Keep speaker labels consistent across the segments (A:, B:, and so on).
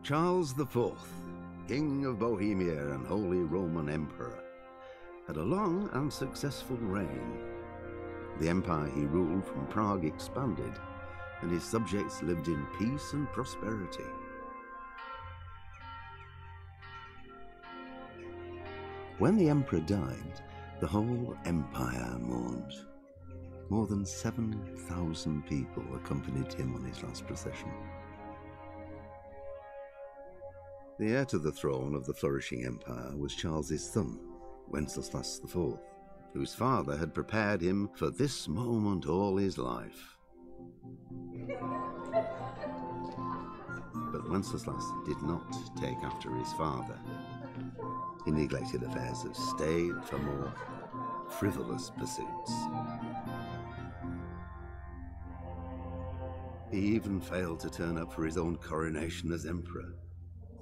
A: Charles IV, King of Bohemia and Holy Roman Emperor, had a long and successful reign. The empire he ruled from Prague expanded, and his subjects lived in peace and prosperity. When the emperor died, the whole empire mourned. More than 7,000 people accompanied him on his last procession. The heir to the throne of the flourishing empire was Charles's son, Wenceslas IV, whose father had prepared him for this moment all his life. But Wenceslas did not take after his father. He neglected affairs of state for more frivolous pursuits. He even failed to turn up for his own coronation as emperor,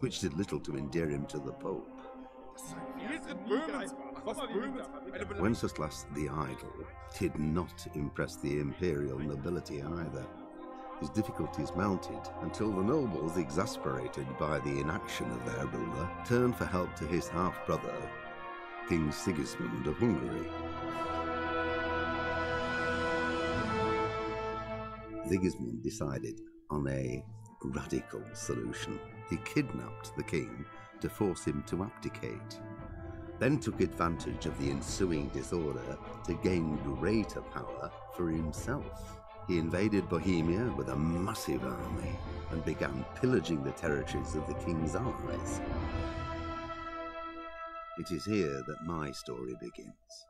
A: which did little to endear him to the Pope. Wenceslas the Idle did not impress the imperial nobility either. His difficulties mounted until the nobles, exasperated by the inaction of their ruler, turned for help to his half-brother, King Sigismund of Hungary. Sigismund decided on a radical solution. He kidnapped the king to force him to abdicate, then took advantage of the ensuing disorder to gain greater power for himself. He invaded Bohemia with a massive army and began pillaging the territories of the king's allies. It is here that my story begins.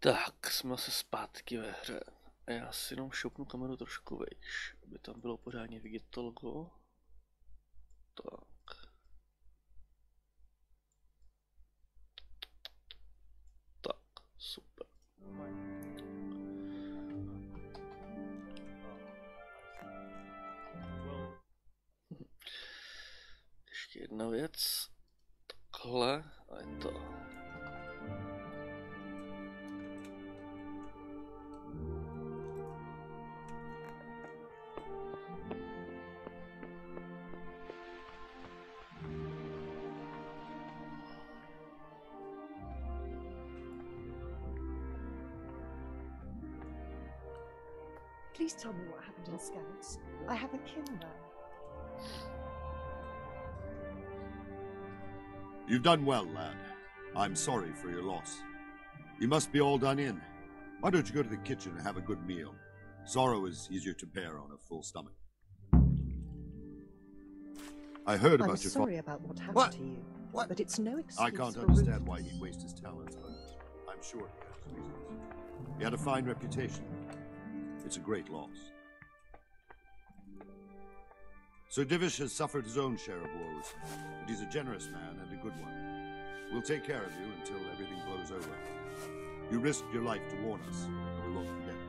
B: Tak, jsme se zpátky ve hře. A já si jenom šoupnu kameru trošku vejš, aby tam bylo pořádně vidět to logo. Tak. Tak, super. Ještě jedna věc. Takhle a je to.
C: Please tell me what happened in Scouts. I have a kin there.
D: You've done well, lad. I'm sorry for your loss. You must be all done in. Why don't you go to the kitchen and have a good meal? Sorrow is easier to bear on a full stomach. I heard about your
C: sorry about what happened to you.
D: What?
C: But it's no excuse.
D: I can't understand why he'd waste his talents, but I'm sure he has reasons. He had a fine reputation. It's a great loss. Sir Divish has suffered his own share of woes, but he's a generous man and a good one. We'll take care of you until everything blows over. You risked your life to warn us, and we won't forget it.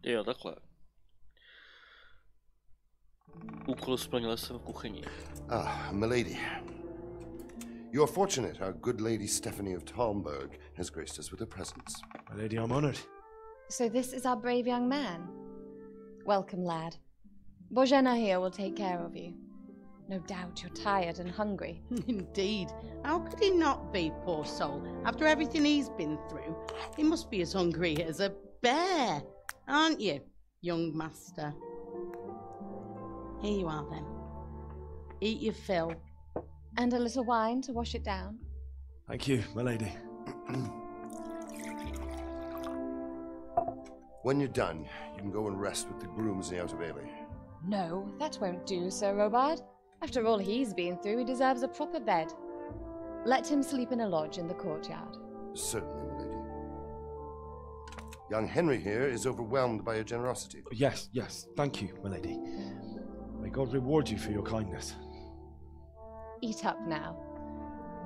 B: Jo, takhle. Úkol splnil jsem v kuchyni.
E: Ah, milady. You are fortunate our good lady Stephanie of Talmberg has graced us with her presence.
F: My lady, I'm honored.
G: So this is our brave young man. Welcome, lad. Bozhena here will take care of you. No doubt you're tired and hungry.
H: Indeed. How could he not be, poor soul? After everything he's been through, he must be as hungry as a bear. Aren't you, young master? Here you are then. Eat your fill.
G: And a little wine to wash it down.
F: Thank you, my lady.
E: When you're done, you can go and rest with the grooms in the Outer Bailey.
G: No, that won't do, Sir Robard. After all he's been through, he deserves a proper bed. Let him sleep in a lodge in the courtyard.
E: Certainly, my lady. Young Henry here is overwhelmed by your generosity.
F: Yes, yes, thank you, my lady. May God reward you for your kindness.
G: Eat up now.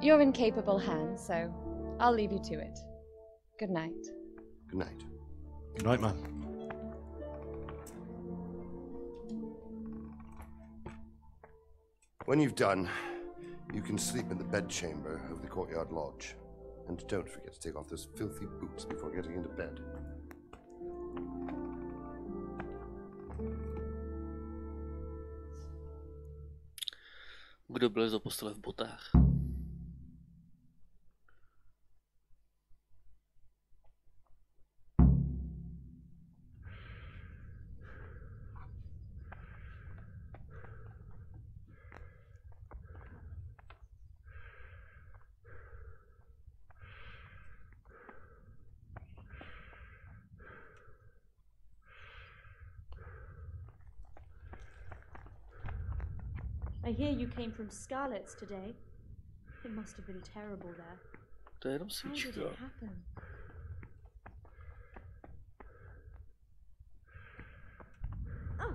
G: You're in capable hands, so I'll leave you to it. Good night.
E: Good night.
F: Good night, man.
E: When you've done, you can sleep in the bedchamber of the courtyard lodge. And don't forget to take off those filthy boots before getting into bed.
B: Kdo byl do postele v botách?
I: I hear you came from Scarlet's today. It must have been terrible there.
B: To je jenom
I: How did
B: svíčka.
I: it happen? Oh,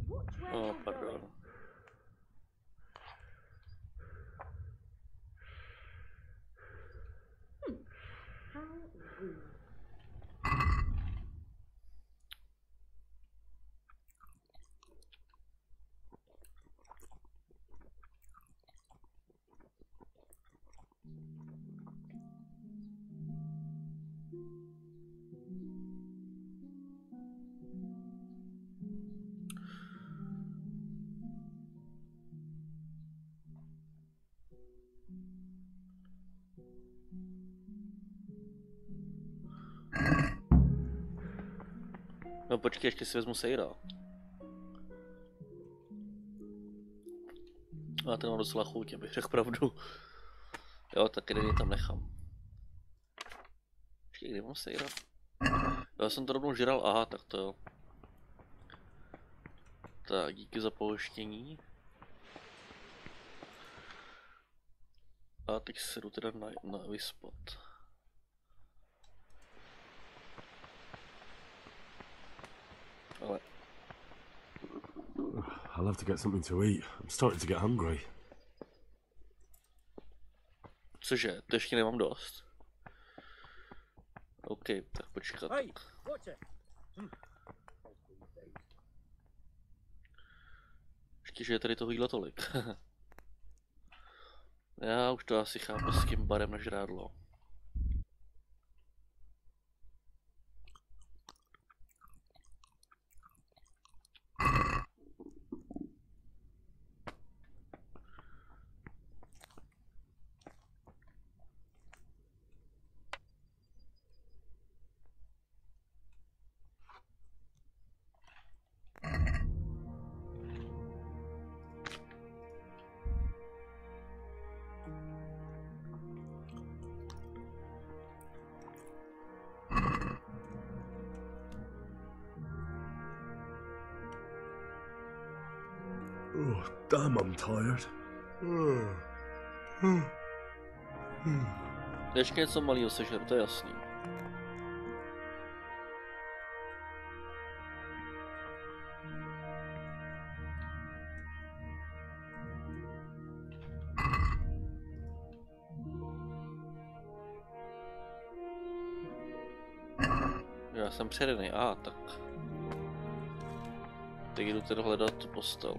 I: watch where
B: Oh,
I: you're
B: pardon.
I: going. How rude.
B: No počkej, ještě si vezmu sejra. A ten mám docela chuť, abych řekl pravdu. Jo, tak jeden tam nechám. Počkej, kde mám sejra? Já jsem to rovnou žral, aha, tak to jo. Tak, díky za pouštění. A teď se jdu teda na vyspat. Ale
F: I'll have to get something to eat. I'm starting to get hungry.
B: cože, to ještě nemám dost. OK, tak počkat. Ještě, že je tady toho jídla tolik. Já už to asi chápu s tím barem na žrádlo.
F: Oh, damn, I'm tired.
B: Ještě něco malého sežeru, to je jasný. Já jsem předený, tak. Teď jdu teda hledat postel.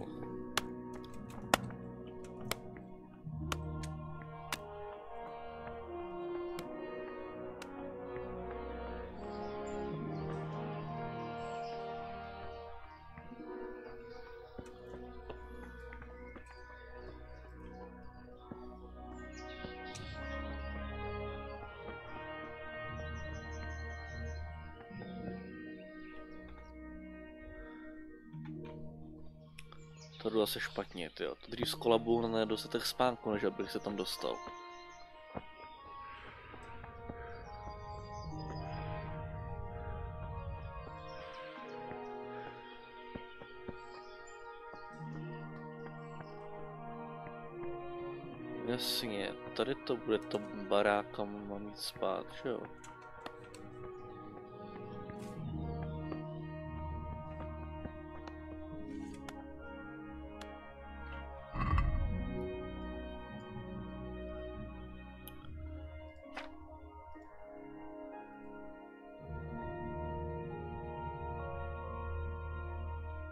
B: To jdu zase špatně, tyjo. To dřív skolabuju na nedostatek spánku, než abych se tam dostal. Jasně, tady to bude to barák, kam mám jít spát, že jo?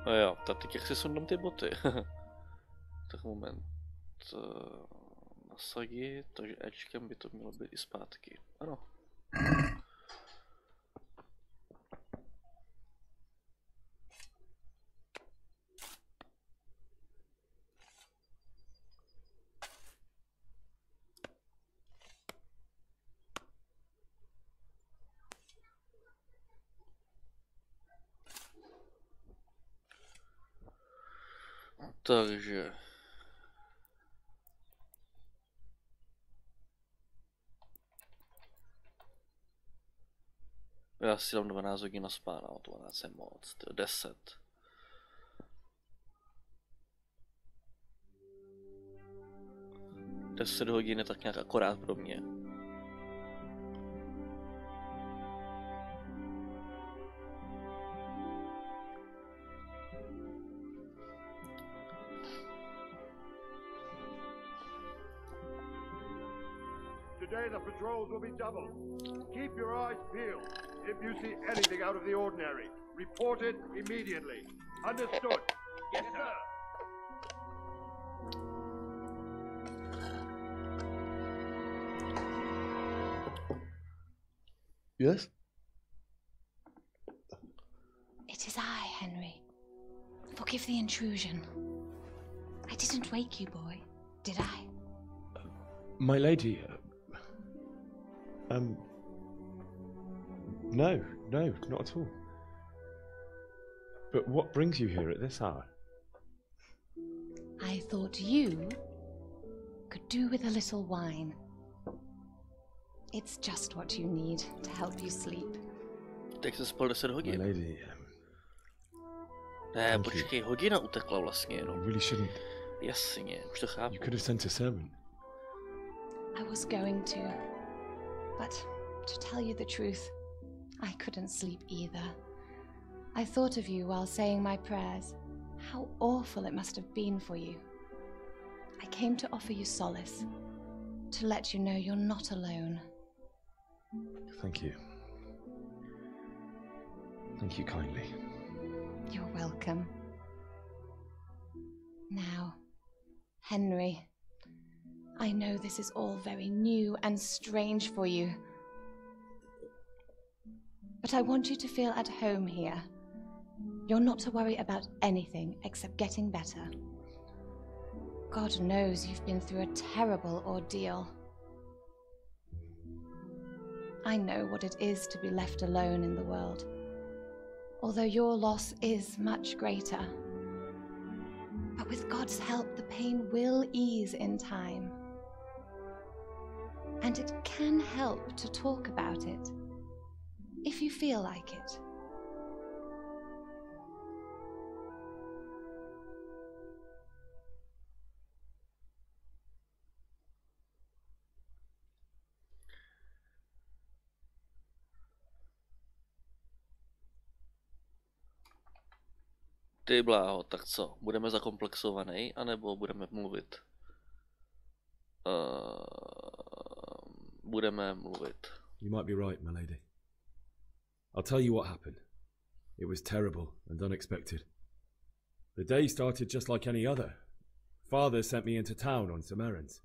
B: No jo, teď jak si sundám ty boty. Tak moment. Nasadit, takže Ečkem by to mělo být i zpátky. Ano. Takže já si dám 12 hodin na spána, 12 je moc, to je 10. Deset hodin je tak nějak akorát pro mě.
D: Today the patrols will be doubled. Keep your eyes peeled. If you see anything out of the ordinary, report it immediately. Understood? Yes, sir.
F: Yes?
G: It is I, Henry. Forgive the intrusion. I didn't wake you, boy, did I?
F: My lady, no, not at all. But what brings you here at this hour?
G: I thought you could do with a little wine. It's just what you need to help you sleep.
B: Tak jsem spal 10 hodin.
F: My lady,
B: ne, počkej, hodina utekla vlastně jenom.
F: You really shouldn't.
B: Jasně, už to chápu.
F: You could have sent a servant.
G: I was going to, but to tell you the truth, I couldn't sleep either. I thought of you while saying my prayers. How awful it must have been for you. I came to offer you solace, to let you know you're not alone.
F: Thank you. Thank you kindly.
G: You're welcome. Now, Henry, I know this is all very new and strange for you, but I want you to feel at home here. You're not to worry about anything except getting better. God knows you've been through a terrible ordeal. I know what it is to be left alone in the world, although your loss is much greater. But with God's help, the pain will ease in time. And it can help to talk about it, if you feel like it.
B: Ty bláho, tak co? Budeme zakomplexovaný, anebo budeme mluvit? Budeme mluvit.
F: You might be right, my lady. I'll tell you what happened. It was terrible and unexpected. The day started just like any other. Father sent me into town on some errands.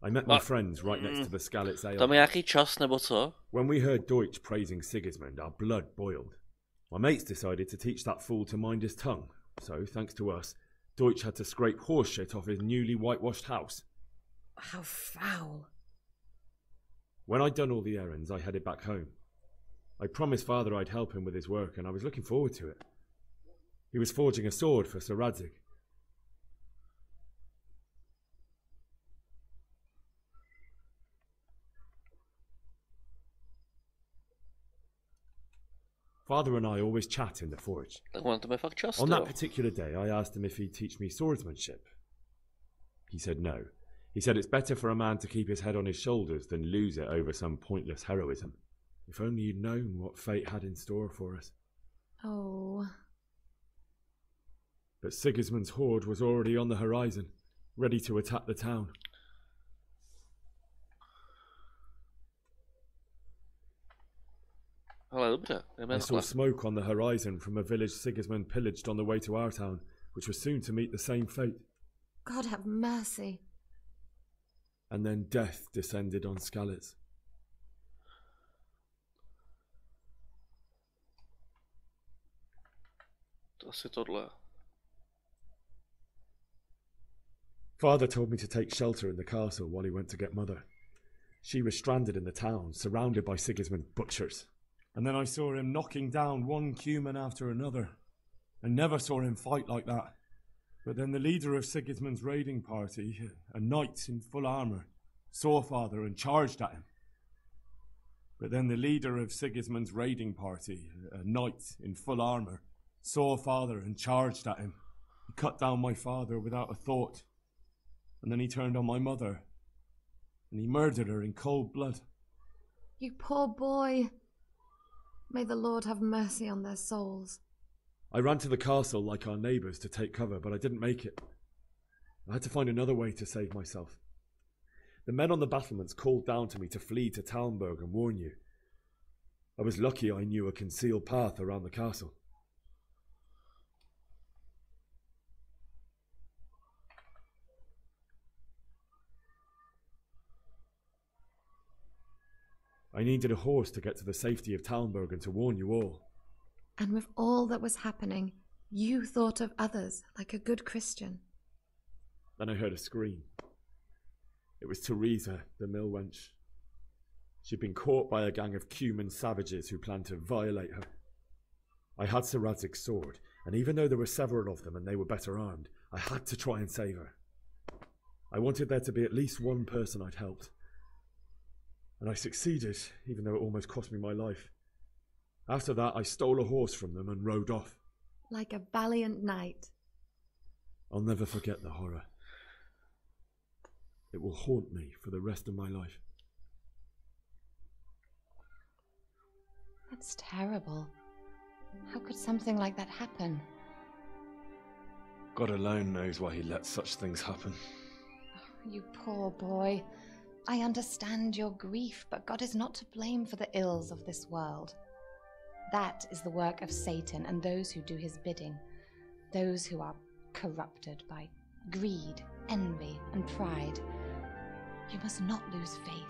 F: I met my friends right next to the Skalitz Ale.
B: Tam je nějaký čas, nebo co?
F: When we heard Deutsch praising Sigismund, our blood boiled. My mates decided to teach that fool to mind his tongue. So, thanks to us, Deutsch had to scrape horse shit off his newly whitewashed house.
J: How foul.
F: When I'd done all the errands, I headed back home. I promised Father I'd help him with his work, and I was looking forward to it. He was forging a sword for Sir Radzig. Father and I always chat in the forge. On that particular day, I asked him if he'd teach me swordsmanship. He said no. He said it's better for a man to keep his head on his shoulders than lose it over some pointless heroism. If only he'd known what fate had in store for us.
G: Oh.
F: But Sigismund's horde was already on the horizon, ready to attack the town. I saw smoke on the horizon from a village Sigismund pillaged on the way to our town, which was soon to meet the same fate.
G: God have mercy.
F: And then death descended on Skalitz. Father told me to take shelter in the castle while he went to get Mother. She was stranded in the town, surrounded by Sigismund butchers. And then I saw him knocking down one human after another. I never saw him fight like that. But then the leader of Sigismund's raiding party, a knight in full armour, saw Father and charged at him. But then the leader of Sigismund's raiding party, a knight in full armour, saw Father and charged at him. He cut down my father without a thought. And then he turned on my mother. And he murdered her in cold blood.
G: You poor boy. May the Lord have mercy on their souls.
F: I ran to the castle like our neighbours to take cover, but I didn't make it. I had to find another way to save myself. The men on the battlements called down to me to flee to Talmberg and warn you. I was lucky I knew a concealed path around the castle. I needed a horse to get to the safety of Talmberg and to warn you all.
G: And with all that was happening, you thought of others like a good Christian.
F: Then I heard a scream. It was Teresa, the mill wench. She'd been caught by a gang of Cuman savages who planned to violate her. I had Sir Radzig's sword, and even though there were several of them and they were better armed, I had to try and save her. I wanted there to be at least one person I'd helped. And I succeeded, even though it almost cost me my life. After that, I stole a horse from them and rode off.
G: Like a valiant knight.
F: I'll never forget the horror. It will haunt me for the rest of my life.
G: That's terrible. How could something like that happen?
F: God alone knows why he lets such things happen.
G: Oh, you poor boy. I understand your grief, but God is not to blame for the ills of this world. That is the work of Satan and those who do his bidding, those who are corrupted by greed, envy, and pride. You must not lose faith,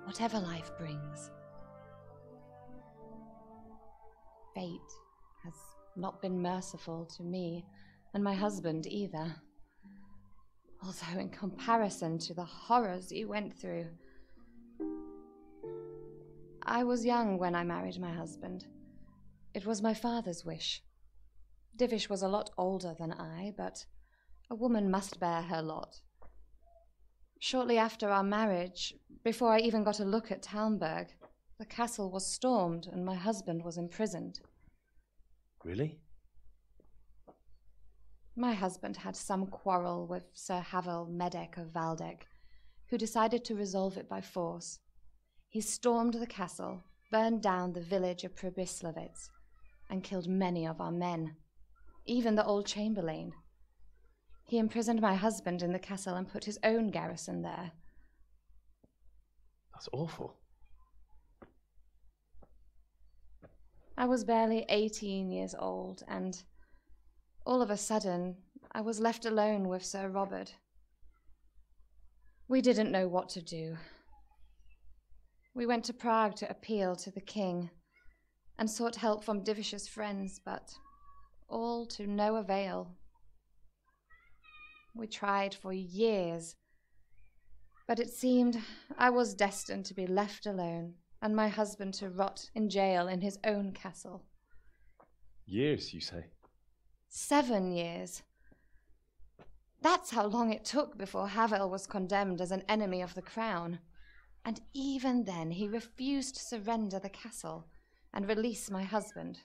G: whatever life brings. Fate has not been merciful to me, and my husband either. Although in comparison to the horrors you went through. I was young when I married my husband. It was my father's wish. Divish was a lot older than I, but a woman must bear her lot. Shortly after our marriage, before I even got a look at Talmberg, the castle was stormed and my husband was imprisoned.
F: Really?
G: My husband had some quarrel with Sir Havel Medek of Valdek, who decided to resolve it by force. He stormed the castle, burned down the village of Pribyslavitz, and killed many of our men, even the old chamberlain. He imprisoned my husband in the castle and put his own garrison there.
F: That's awful.
G: I was barely 18 years old, and all of a sudden, I was left alone with Sir Robert. We didn't know what to do. We went to Prague to appeal to the king and sought help from Divish's friends, but all to no avail. We tried for years, But it seemed I was destined to be left alone, and my husband to rot in jail in his own castle.
F: Years, you say?
G: 7 years. That's how long it took before Havel was condemned as an enemy of the crown. And even then he refused to surrender the castle and release my husband.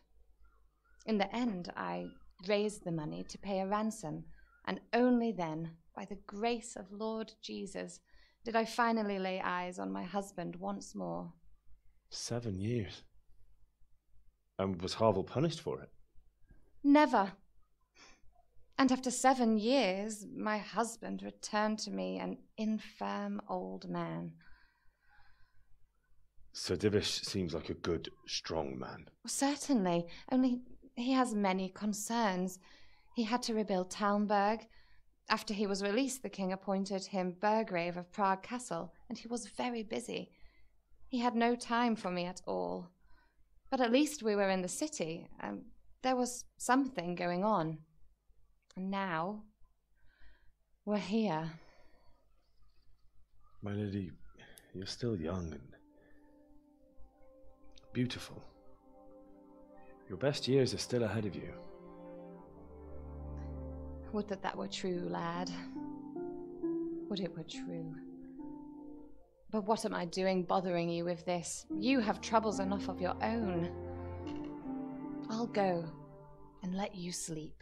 G: In the end, I raised the money to pay a ransom, and only then, by the grace of Lord Jesus, did I finally lay eyes on my husband once more.
F: 7 years? And was Havel punished for it?
G: Never. And after 7 years, my husband returned to me an infirm old man.
F: Sir Divish seems like a good, strong man.
G: Certainly, only he has many concerns. He had to rebuild Talmberg. After he was released, the king appointed him Burgrave of Prague Castle, and he was very busy. He had no time for me at all. But at least we were in the city, and there was something going on. And now, we're here.
F: My lady, you're still young and beautiful. Your best years are still ahead of you.
G: Would that that were true, lad. Would it were true. But what am I doing bothering you with this? You have troubles enough of your own. I'll go and let you sleep.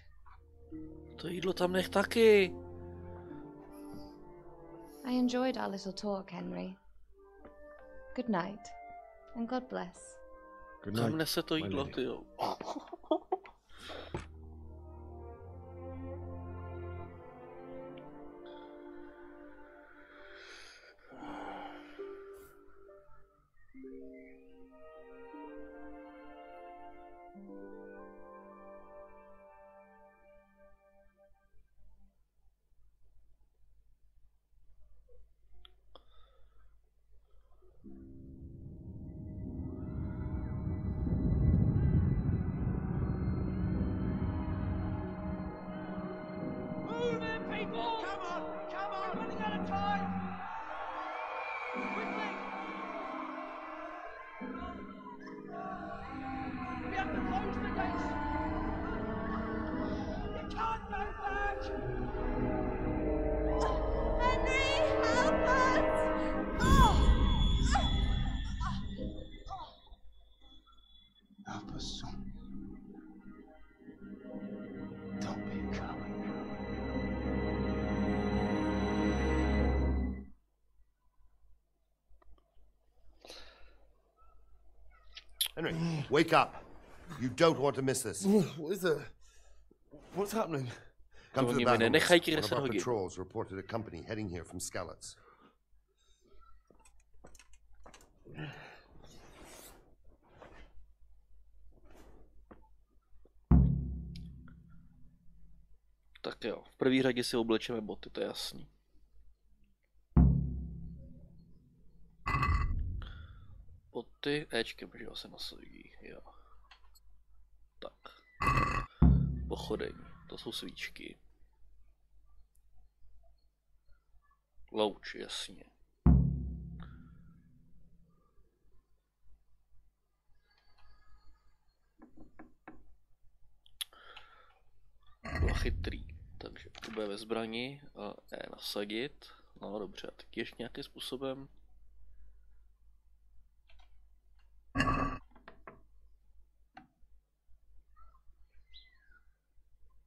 B: To jídlo tam nech taky.
G: I enjoyed our little talk, Henry. Good night, and God bless.
F: Good night,
B: Kam nese to
F: my
B: jídlo,
F: lady.
B: tyjo.
J: Help us, son. Don't be a coward.
E: Henry, wake up. You don't want to miss this.
J: What is it? What's happening?
E: Come to the
B: Oni mi
E: battle.
B: nenechají ti
E: One of
B: 10
E: our
B: hodin.
E: patrols reported a company heading here from Skalitz.
B: Tak jo, v první řadě si oblečeme boty, to je jasný. Boty, Ečkem, že jo, se nasadí, jo. Tak. Pochodení, to jsou svíčky. Louč, jasně. Bylo chytrý, takže to bude ve zbrani a nasadit. No dobře, tak ještě nějakým způsobem.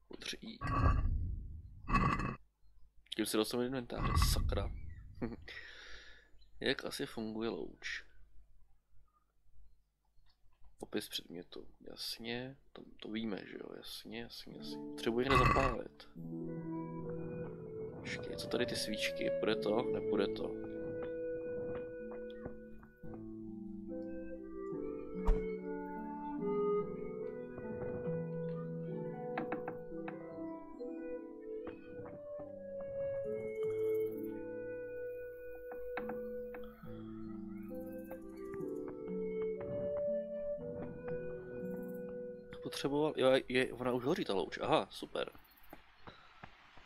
B: Udrží. Tím se dostanu inventáře, sakra. Jak asi funguje louč? Popis předmětu, jasně, to víme, že jo, jasně. Potřebuji hned zapálit. Počkej, co tady ty svíčky, půjde to, nepůjde to. Potřeboval, jo, ona už hoří ta louč, aha, super.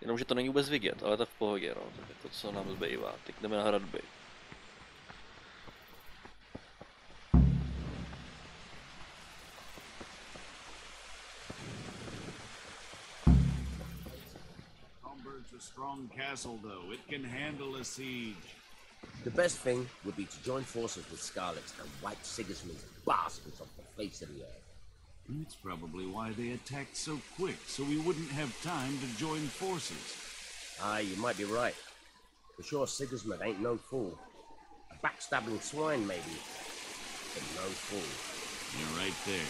B: Jenomže to není vůbec vidět, ale tak v pohodě, no. Tak jako co nám zbývá. Teď jdeme na hradby.
K: It's a strong castle, though. It can handle a siege.
L: The best thing would be to join forces with Scarlets and wipe Sigismund's bastards off the face of the earth.
K: That's probably why they attacked so quick, so we wouldn't have time to join forces.
L: Aye, you might be right. For sure, Sigismund ain't no fool. A backstabbing swine, maybe, but no fool.
K: You're right there.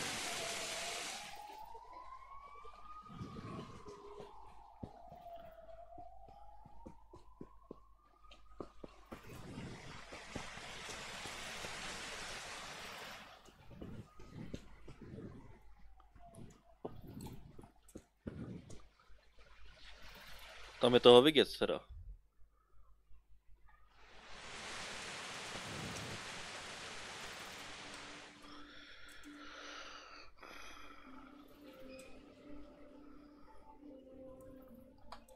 B: Tam je toho vidět teda.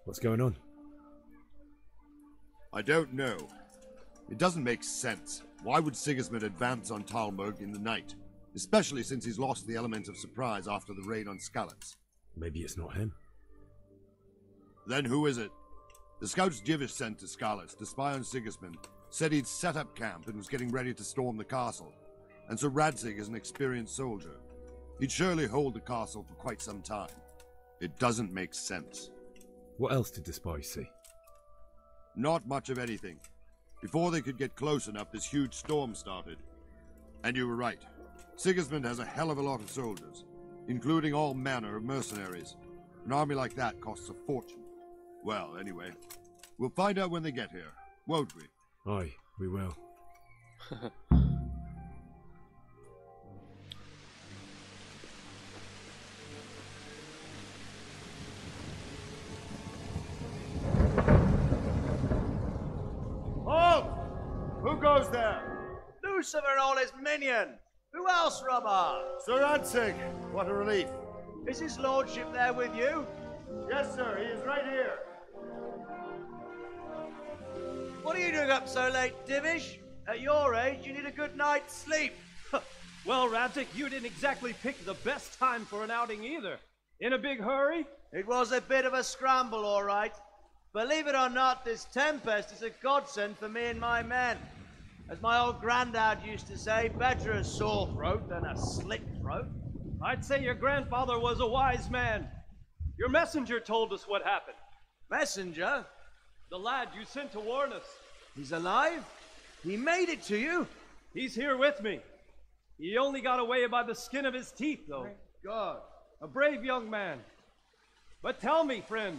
F: What's going on?
D: I don't know. It doesn't make sense. Why would Sigismund advance on Talmberg in the night? Especially since he's lost the element of surprise after the raid on Skalitz.
F: Maybe it's not him.
D: Then who is it? The scouts Jivish sent to Skalitz to spy on Sigismund said he'd set up camp and was getting ready to storm the castle. And so Radzig is an experienced soldier. He'd surely hold the castle for quite some time. It doesn't make sense.
F: What else did the spies see?
D: Not much of anything. Before they could get close enough, this huge storm started. And you were right. Sigismund has a hell of a lot of soldiers, including all manner of mercenaries. An army like that costs a fortune. Well, anyway, we'll find out when they get here, won't we?
F: Aye, we will.
M: Halt! Who goes there? Lucifer and all his minions. Who else, Robber?
D: Sir Radzig, what a relief.
M: Is his lordship there with you?
D: Yes, sir, he is right here.
M: What are you doing up so late, Divish? At your age, you need a good night's sleep.
N: Well, Radzig, you didn't exactly pick the best time for an outing either. In a big hurry?
M: It was a bit of a scramble, all right. Believe it or not, this tempest is a godsend for me and my men. As my old granddad used to say, better a sore throat than a slit throat.
N: I'd say your grandfather was a wise man. Your messenger told us what happened.
M: Messenger?
N: The lad you sent to warn us.
M: He's alive? He made it to you?
N: He's here with me. He only got away by the skin of his teeth, though.
M: Thank God.
N: A brave young man. But tell me, friend,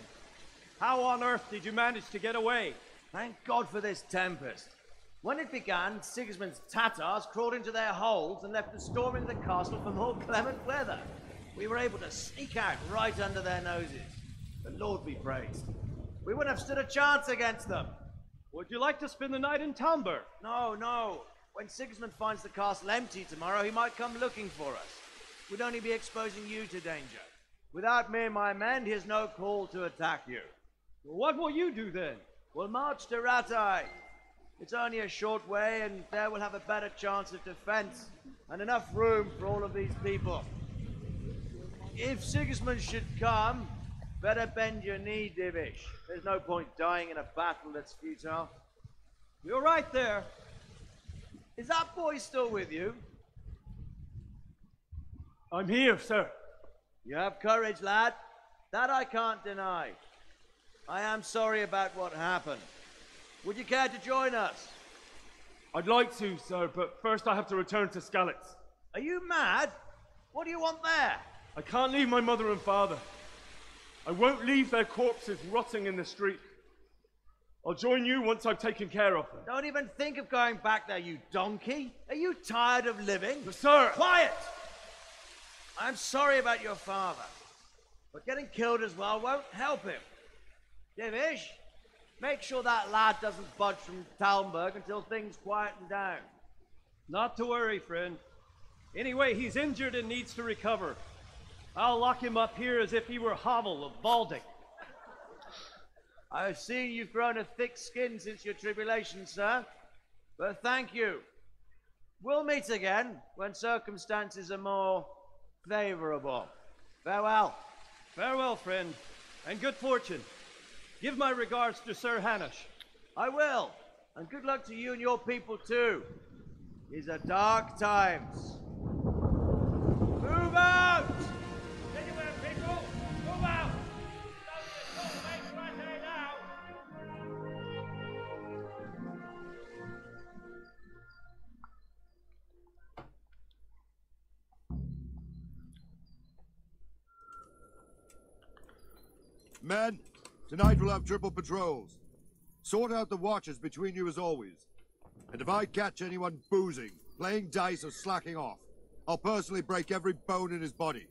N: how on earth did you manage to get away?
M: Thank God for this tempest. When it began, Sigismund's Tatars crawled into their holes and left us storming the castle for more clement weather. We were able to sneak out right under their noses. The Lord be praised. We wouldn't have stood a chance against them.
N: Would you like to spend the night in Talmberg?
M: No, no. When Sigismund finds the castle empty tomorrow, he might come looking for us. We'd only be exposing you to danger. Without me and my men, he has no call to attack you.
N: Well, what will you do then?
M: We'll march to Ratai. It's only a short way, and there we'll have a better chance of defense, and enough room for all of these people. If Sigismund should come, better bend your knee, Divish. There's no point dying in a battle that's futile.
N: You're right there.
M: Is that boy still with you?
N: I'm here, sir.
M: You have courage, lad. That I can't deny. I am sorry about what happened. Would you care to join us?
N: I'd like to, sir, but first I have to return to Skalitz.
M: Are you mad? What do you want there?
N: I can't leave my mother and father. I won't leave their corpses rotting in the street. I'll join you once I've taken care of them.
M: Don't even think of going back there, you donkey. Are you tired of living?
N: But sir!
M: Quiet! I'm sorry about your father, but getting killed as well won't help him. Divish, make sure that lad doesn't budge from Talmberg until things quieten down.
N: Not to worry, friend. Anyway, he's injured and needs to recover. I'll lock him up here as if he were Havel of Balding.
M: I've seen you've grown a thick skin since your tribulation, sir. But thank you. We'll meet again when circumstances are more favorable. Farewell.
O: Farewell, friend, and good fortune. Give my regards to Sir Hanush.
M: I will, and good luck to you and your people too. These are dark times. Move out!
O: Anywhere, people! Move out! Don't make right there now!
D: Men, tonight we'll have triple patrols. Sort out the watches between you as always. And if I catch anyone boozing, playing dice or slacking off, I'll personally break every bone in his body.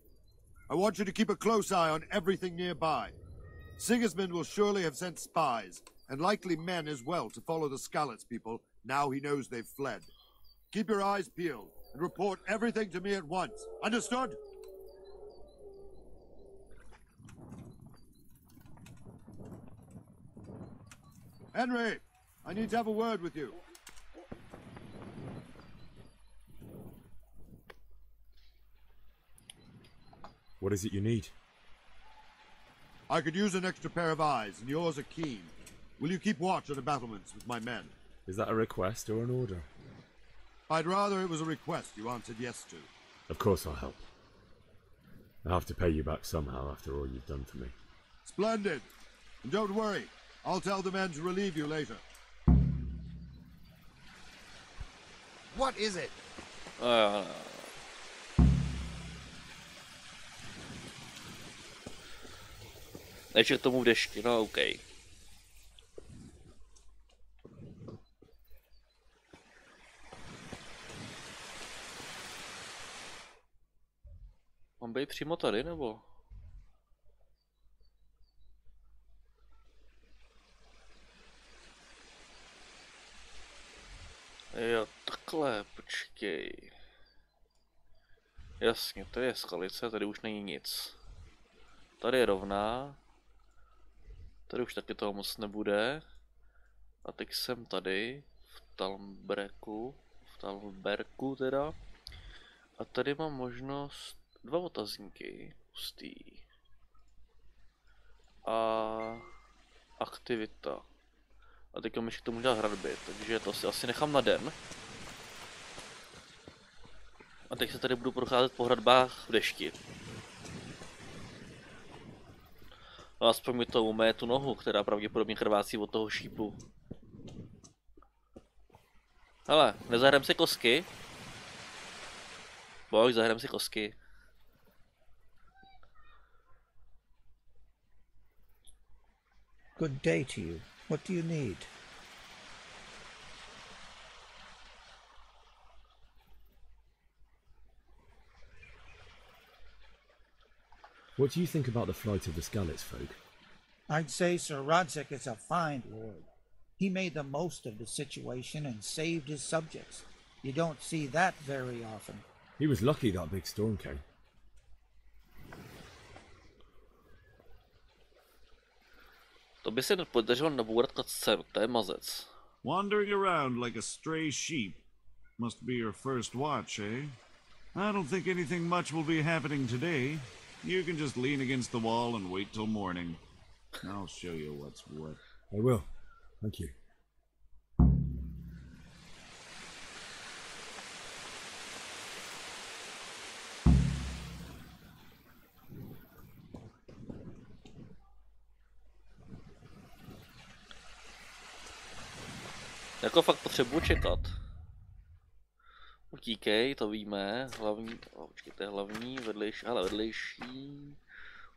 D: I want you to keep a close eye on everything nearby. Sigismund will surely have sent spies, and likely men as well, to follow the Skalitz people now he knows they've fled. Keep your eyes peeled, and report everything to me at once. Understood? Henry, I need to have a word with you.
F: What is it you need?
D: I could use an extra pair of eyes, and yours are keen. Will you keep watch on the battlements with my men?
F: Is that a request or an order?
D: I'd rather it was a request you answered yes to.
F: Of course I'll help. I have to pay you back somehow after all you've done for me.
D: Splendid. And don't worry, I'll tell the men to relieve you later.
E: What is it?
B: Ještě k tomu v dešti, no OK. Mám být přímo tady, nebo? Jo, takhle, počkej. Jasně, to je skalice, tady už není nic. Tady je rovná. Tady už taky toho moc nebude. A teď jsem tady, v Talmberku teda. A tady mám možnost 2 otazníky. Pustý. A aktivita. A teď mám ještě k tomu dělat hradby, takže to si asi nechám na den. A teď se tady budu procházet po hradbách v dešti. A aspoň mi to umé tu nohu, která pravděpodobně krvácí od toho šípu. Hele, nezahrám si kosky? Boj, zahrám si kosky.
P: Good day to you. What do you need?
F: What do you think about the flight of the Skalitz folk?
P: I'd say Sir Rodzik is a fine lord. He made the most of the situation and saved his subjects. You don't see that very often.
F: He was lucky that big storm came.
B: To by se nepodařilo nabourat kacem, to je mazec.
K: Wandering around like a stray sheep. Must be your first watch, eh? I don't think anything much will be happening today. You can just lean against the wall and wait till morning. I'll show you what's what.
F: I will. Thank you.
B: Jako fakt potřebuji čekat. Utíkej, to víme. Hlavní, počkejte, hlavní, vedlejší, ale vedlejší.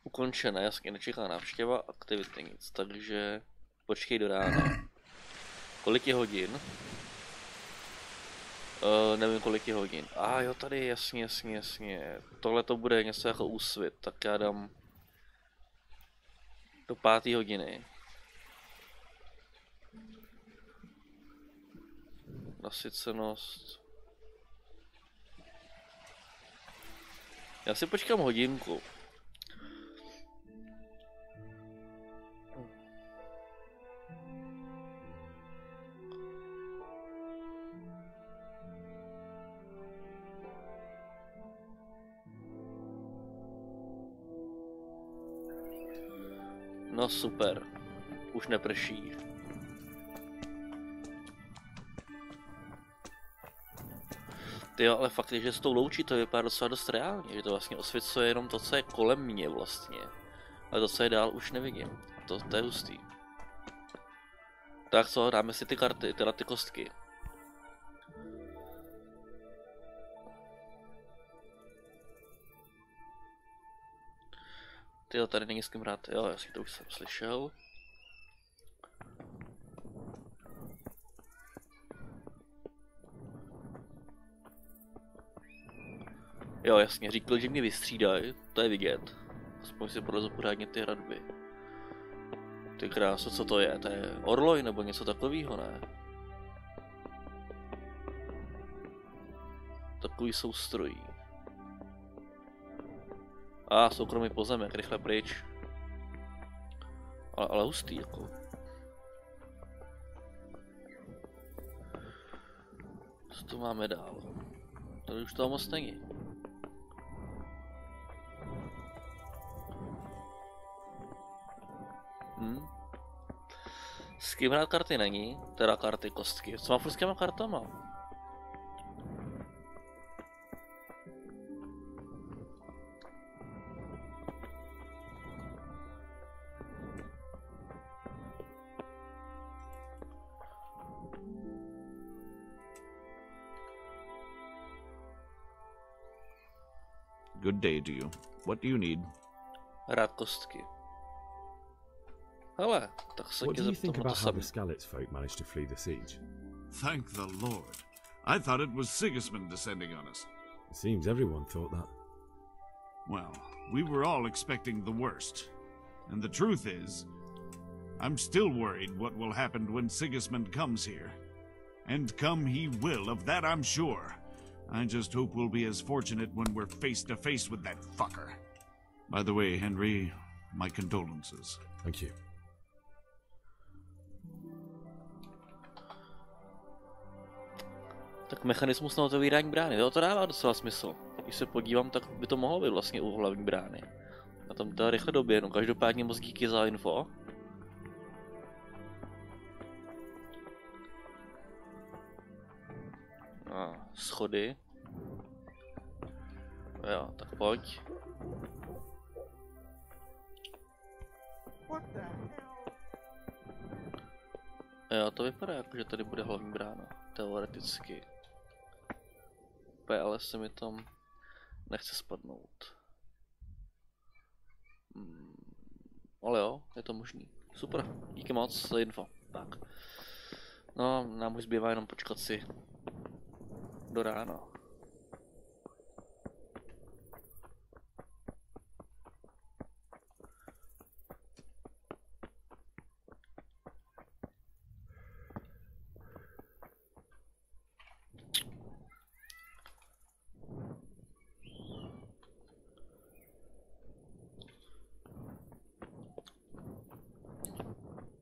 B: Ukončené, jasně, nečeká návštěva, aktivity nic, takže počkej do rána. Kolik je hodin? Nevím, kolik je hodin. Jo, tady jasně. Tohle to bude něco jako úsvit, tak já dám do 5. hodiny. Nasycenost. Já si počkám hodinku. No super. Už neprší. Tyjo, ale fakt je, že s tou loučí to vypadá docela dost reálně, že to vlastně osvěcuje jenom to, co je kolem mě vlastně. Ale to, co je dál, už nevidím. To je hustý. Tak co, dáme si ty karty, teda ty kostky. Tyjo, tady není s kým hrát, jo, jasně, to už jsem slyšel. Jo, jasně, říkal, že mě vystřídají, to je vidět. Aspoň si prolezu pořádně ty hradby. Ty kráso, co to je? To je orloj nebo něco takového, ne? Takový soustrojí. Soukromý pozemek, rychle pryč. Ale hustý, jako. Co tu máme dál? Tady už toho moc není. S kým hrát karty není, teda karty, kostky. Co mám furt s těma kartama?
K: Good day to you. What do you need?
B: Rád kostky. Hele, tak se
F: What do you think about how the Skalitz folk managed to flee the siege?
K: Thank the Lord. I thought it was Sigismund descending on us.
F: It seems everyone thought that.
K: Well, we were all expecting the worst. And the truth is, I'm still worried what will happen when Sigismund comes here. And come he will, of that I'm sure. I just hope we'll be as fortunate when we're face to face with that fucker. By the way, Henry, my condolences.
F: Thank you.
B: Tak mechanismus na otevírání brány, to dává docela smysl. Když se podívám, tak by to mohlo být vlastně u hlavní brány. Na tom to rychle doběhnu, každopádně moc díky za info. Schody. Jo, tak pojď. Jo, to vypadá jako, že tady bude hlavní brána, teoreticky. Ale se mi tam nechce spadnout. Ale jo, je to možný. Super, díky moc za info. Tak. No, nám už zbývá jenom počkat si do rána.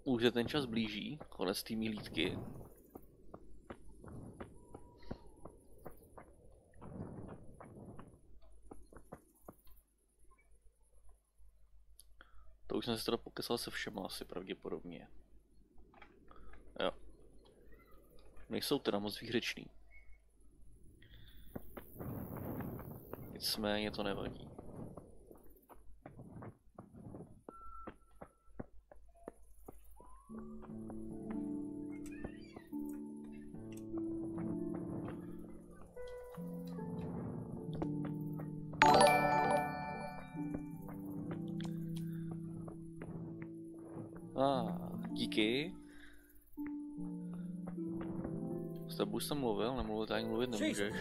B: Už se ten čas blíží, konec té hlídky. To už jsem si teda pokesal se všema asi pravděpodobně. Jo. Nejsou teda moc výřečný. Nicméně to nevadí. Díky. S tebou jsem mluvil, nemluvil, tak ani mluvit nemůžeš.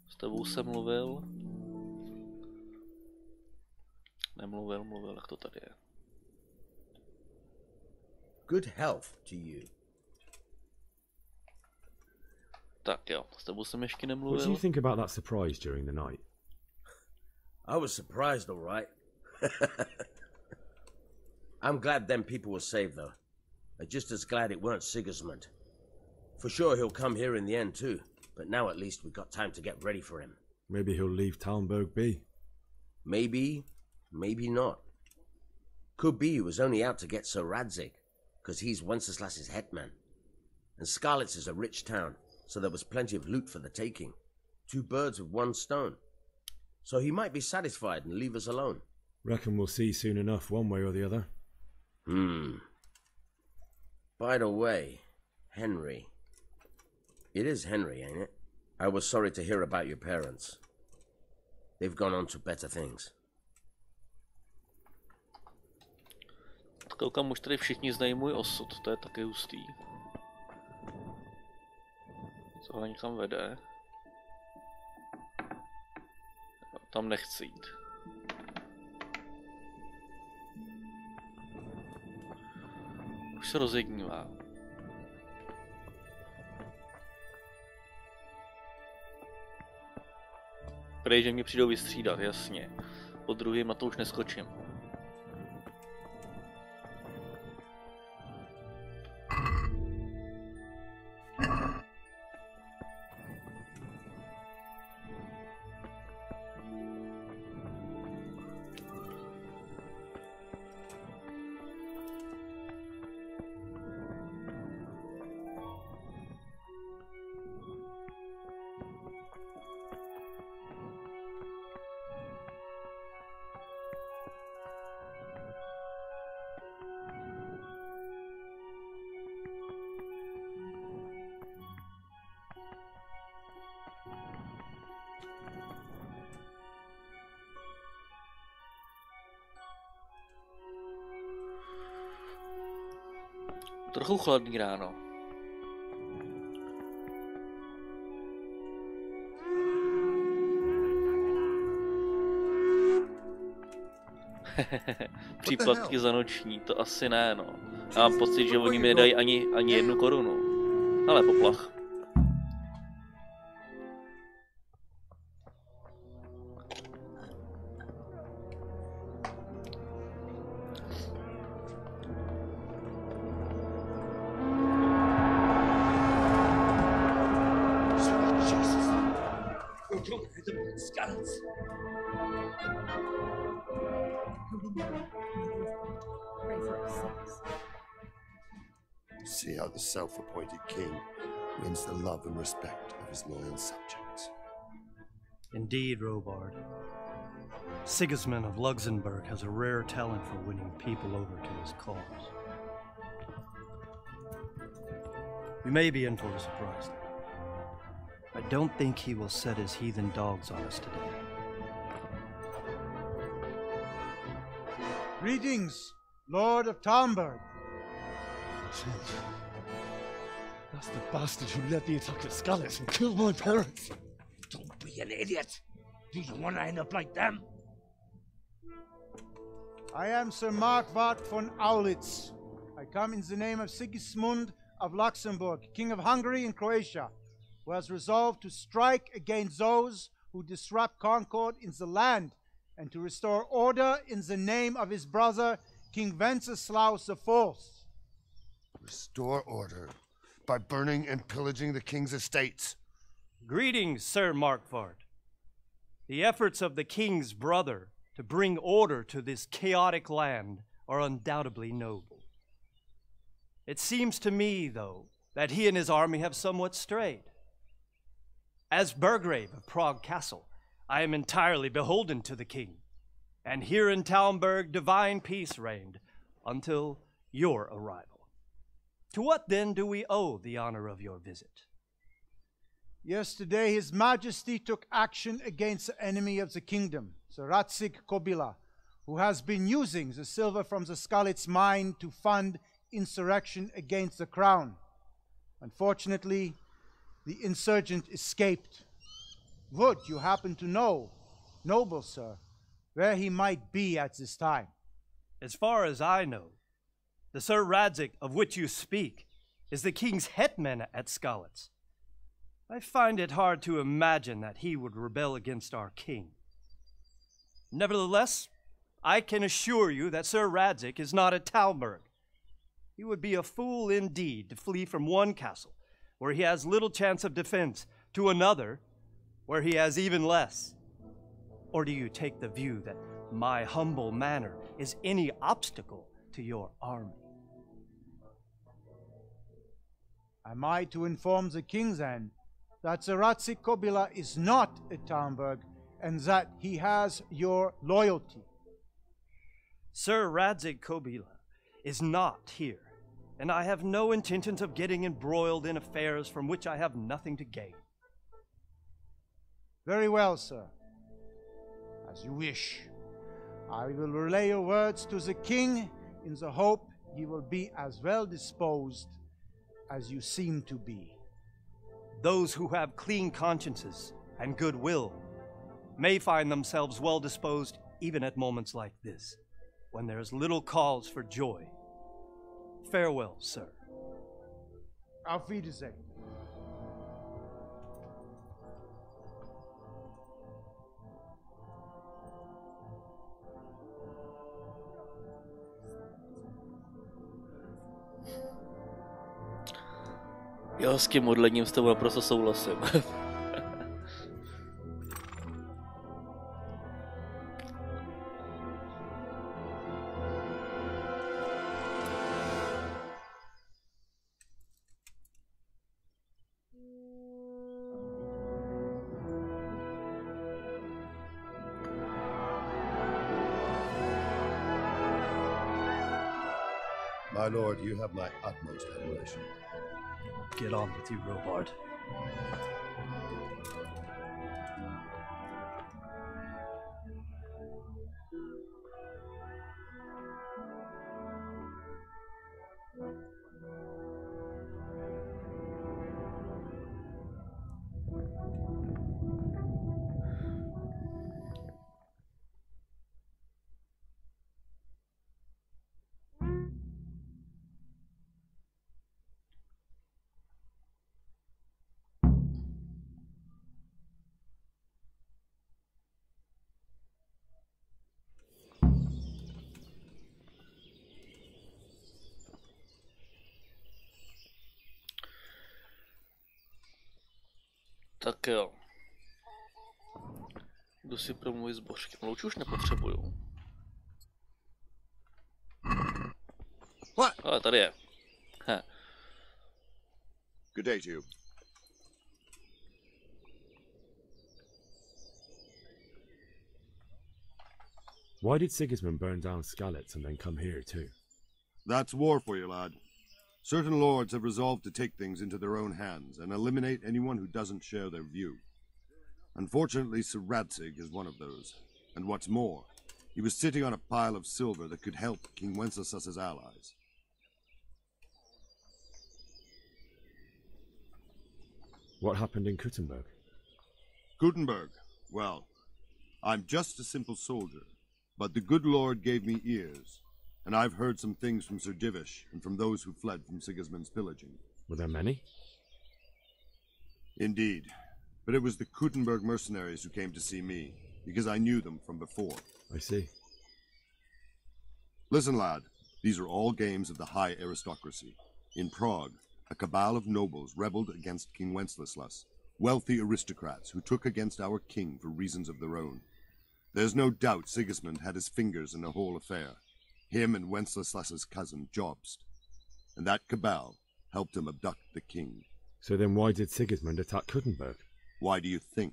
B: S tebou jsem mluvil. Mluvil, jak to tady je.
L: Good health to you.
B: Tak jo, s tebou jsem ještě nemluvil.
F: What do you think about that surprise during the night?
L: I was surprised, all right. I'm glad them people were saved, though. I'm just as glad it weren't Sigismund. For sure he'll come here in the end, too. But now at least we've got time to get ready for him.
F: Maybe he'll leave Talmberg be.
L: Maybe, maybe not. Could be he was only out to get Sir Radzig, because he's Wenceslas's hetman. And Skalitz is a rich town, so there was plenty of loot for the taking. 2 birds with 1 stone. So he might be satisfied and leave us alone.
F: Reckon we'll see soon enough, one way or the other.
L: By the way, Henry. It is Henry, ain't it? I was sorry to hear about your parents. They've gone on to better things.
B: Koukám, už tady všichni znají můj osud, to je taky hustý. Co ho někam vede? Tam nechci jít. Už se rozjednívá. Prej, že mě přijdou vystřídat, jasně. Po druhým na to už neskočím. Trochu chladný ráno. Příplatky za noční, to asi ne, no. Já mám pocit, že oni mi nedají ani 1 korunu. Ale poplach.
E: See how the self-appointed king wins the love and respect of his loyal subjects.
Q: Indeed, Robard. Sigismund of Luxembourg has a rare talent for winning people over to his cause. You may be in for a surprise. I don't think he will set his heathen dogs on us today.
P: Greetings, Lord of Talmberg.
J: That's the bastard who led the attack at Skalitz and killed my parents.
O: Don't be an idiot. Do you want to end up like them?
P: I am Sir Markwart von Aulitz. I come in the name of Sigismund of Luxembourg, King of Hungary and Croatia, who has resolved to strike against those who disrupt concord in the land and to restore order in the name of his brother, King Wenceslaus IV.
E: Restore order by burning and pillaging the king's estates.
Q: Greetings, Sir Markwart. The efforts of the king's brother to bring order to this chaotic land are undoubtedly noble. It seems to me, though, that he and his army have somewhat strayed. As Burgrave of Prague Castle, I am entirely beholden to the king, and here in Talmberg divine peace reigned until your arrival. To what then do we owe the honor of your visit?
P: Yesterday his majesty took action against the enemy of the kingdom, Sir Radzig Kobyla, who has been using the silver from the Skalitz mine to fund insurrection against the crown. Unfortunately, the insurgent escaped. Would you happen to know, noble sir, where he might be at this time?
Q: As far as I know, the Sir Radzig of which you speak is the king's hetman at Skalitz. I find it hard to imagine that he would rebel against our king. Nevertheless, I can assure you that Sir Radzig is not at Talmberg. He would be a fool indeed to flee from one castle, where he has little chance of defense, to another, where he has even less? Or do you take the view that my humble manner is any obstacle to your army?
P: Am I to inform the king then that Sir Ratzik Kobila is not at Talmberg and that he has your loyalty?
Q: Sir Ratzik Kobila is not here, and I have no intentions of getting embroiled in affairs from which I have nothing to gain.
P: Very well, sir. As you wish. I will relay your words to the king in the hope he will be as well disposed as you seem to be.
Q: Those who have clean consciences and goodwill may find themselves well disposed even at moments like this, when there is little cause for joy. Farewell, sir.
P: Auf Wiedersehen.
B: Jo, s tím modlením s tebou naprosto souhlasím.
D: My lord, you have my utmost admiration.
Q: Get on with you, Robard.
B: Tak jo. Jdu si promluvit s božkem. Louč už nepotřebuju. Ale tady je. He.
D: Good day to you.
F: Why did Sigismund burn down Skalitz and then come here too?
D: That's war for you, lad. Certain lords have resolved to take things into their own hands and eliminate anyone who doesn't share their view. Unfortunately, Sir Radzig is one of those. And what's more, he was sitting on a pile of silver that could help King Wenceslas's allies.
F: What happened in Kuttenberg?
D: Kuttenberg? Well, I'm just a simple soldier, but the good Lord gave me ears. And I've heard some things from Sir Divish and from those who fled from Sigismund's pillaging.
F: Were there many?
D: Indeed. But it was the Kuttenberg mercenaries who came to see me, because I knew them from before.
F: I see.
D: Listen, lad. These are all games of the high aristocracy. In Prague, a cabal of nobles rebelled against King Wenceslas, wealthy aristocrats who took against our king for reasons of their own. There's no doubt Sigismund had his fingers in the whole affair. Him and Wenceslas's cousin, Jobst. And that cabal helped him abduct the king.
F: So then why did Sigismund attack Kuttenberg?
D: Why do you think?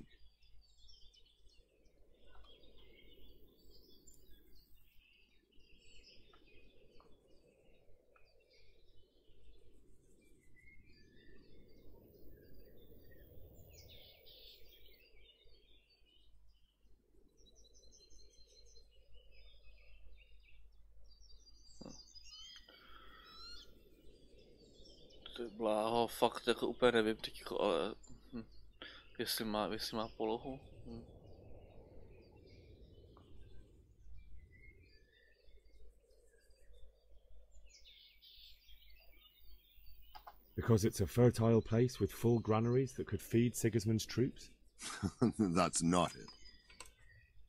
B: Bláho, fakt jako úplně nevím teď, ale jestli má polohu.
F: Because it's a fertile place with full granaries that could feed Sigismund's troops?
D: That's not it.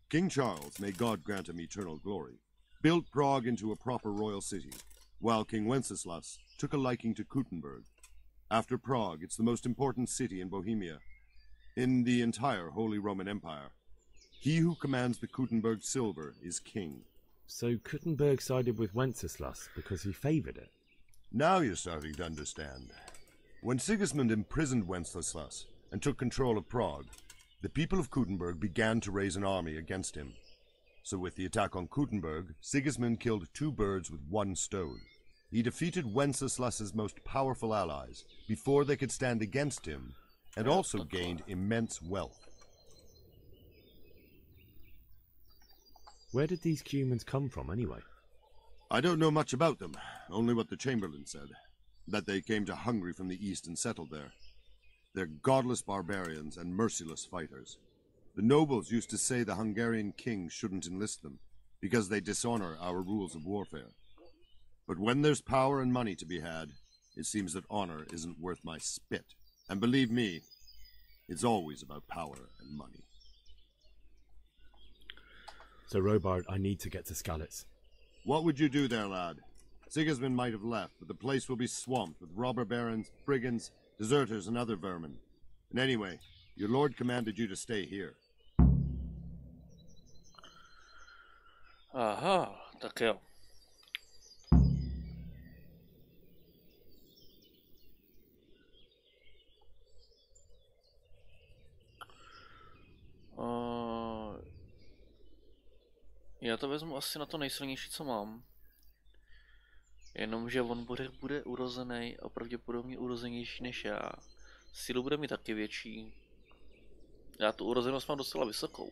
D: King Charles, may God grant him eternal glory, built Prague into a proper royal city, while King Wenceslas took a liking to Kuttenberg. After Prague, it's the most important city in Bohemia. In the entire Holy Roman Empire, he who commands the Kuttenberg silver is king.
F: So Kuttenberg sided with Wenceslas because he favoured it?
D: Now you're starting to understand. When Sigismund imprisoned Wenceslas and took control of Prague, the people of Kuttenberg began to raise an army against him. So with the attack on Kuttenberg, Sigismund killed 2 birds with 1 stone. He defeated Wenceslas's most powerful allies before they could stand against him, and also gained immense wealth.
F: Where did these humans come from, anyway?
D: I don't know much about them, only what the Chamberlain said. That they came to Hungary from the east and settled there. They're godless barbarians and merciless fighters. The nobles used to say the Hungarian king shouldn't enlist them, because they dishonor our rules of warfare. But when there's power and money to be had, it seems that honor isn't worth my spit. And believe me, it's always about power and money.
F: So, Robard, I need to get to Skalitz.
D: What would you do there, lad? Sigismund might have left, but the place will be swamped with robber barons, brigands, deserters, and other vermin. And anyway, your lord commanded you to stay here.
B: Aha, tak jo. Já to vezmu asi na to nejsilnější, co mám. Jenomže on bude urozený a pravděpodobně urozenější než já. Sílu bude mít taky větší. Já tu urozenost mám docela vysokou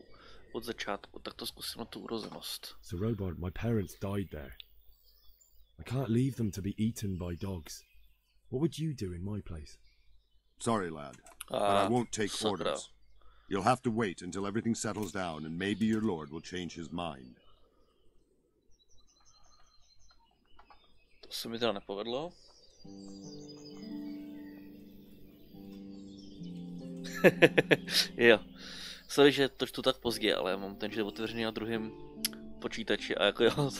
B: od začátku, tak to zkusím na tu urozenost.
F: So Robard, my parents died there. I can't leave them to be eaten by dogs. What would you do in my place?
D: Sorry, lad, but I won't take orders. You'll have to wait until everything settles down, and maybe your lord will change his mind.
B: To se mi teda nepovedlo. Jo. Sorry, že to čtu tak pozdě, ale mám ten, že otevřený na druhém počítači a jako jo,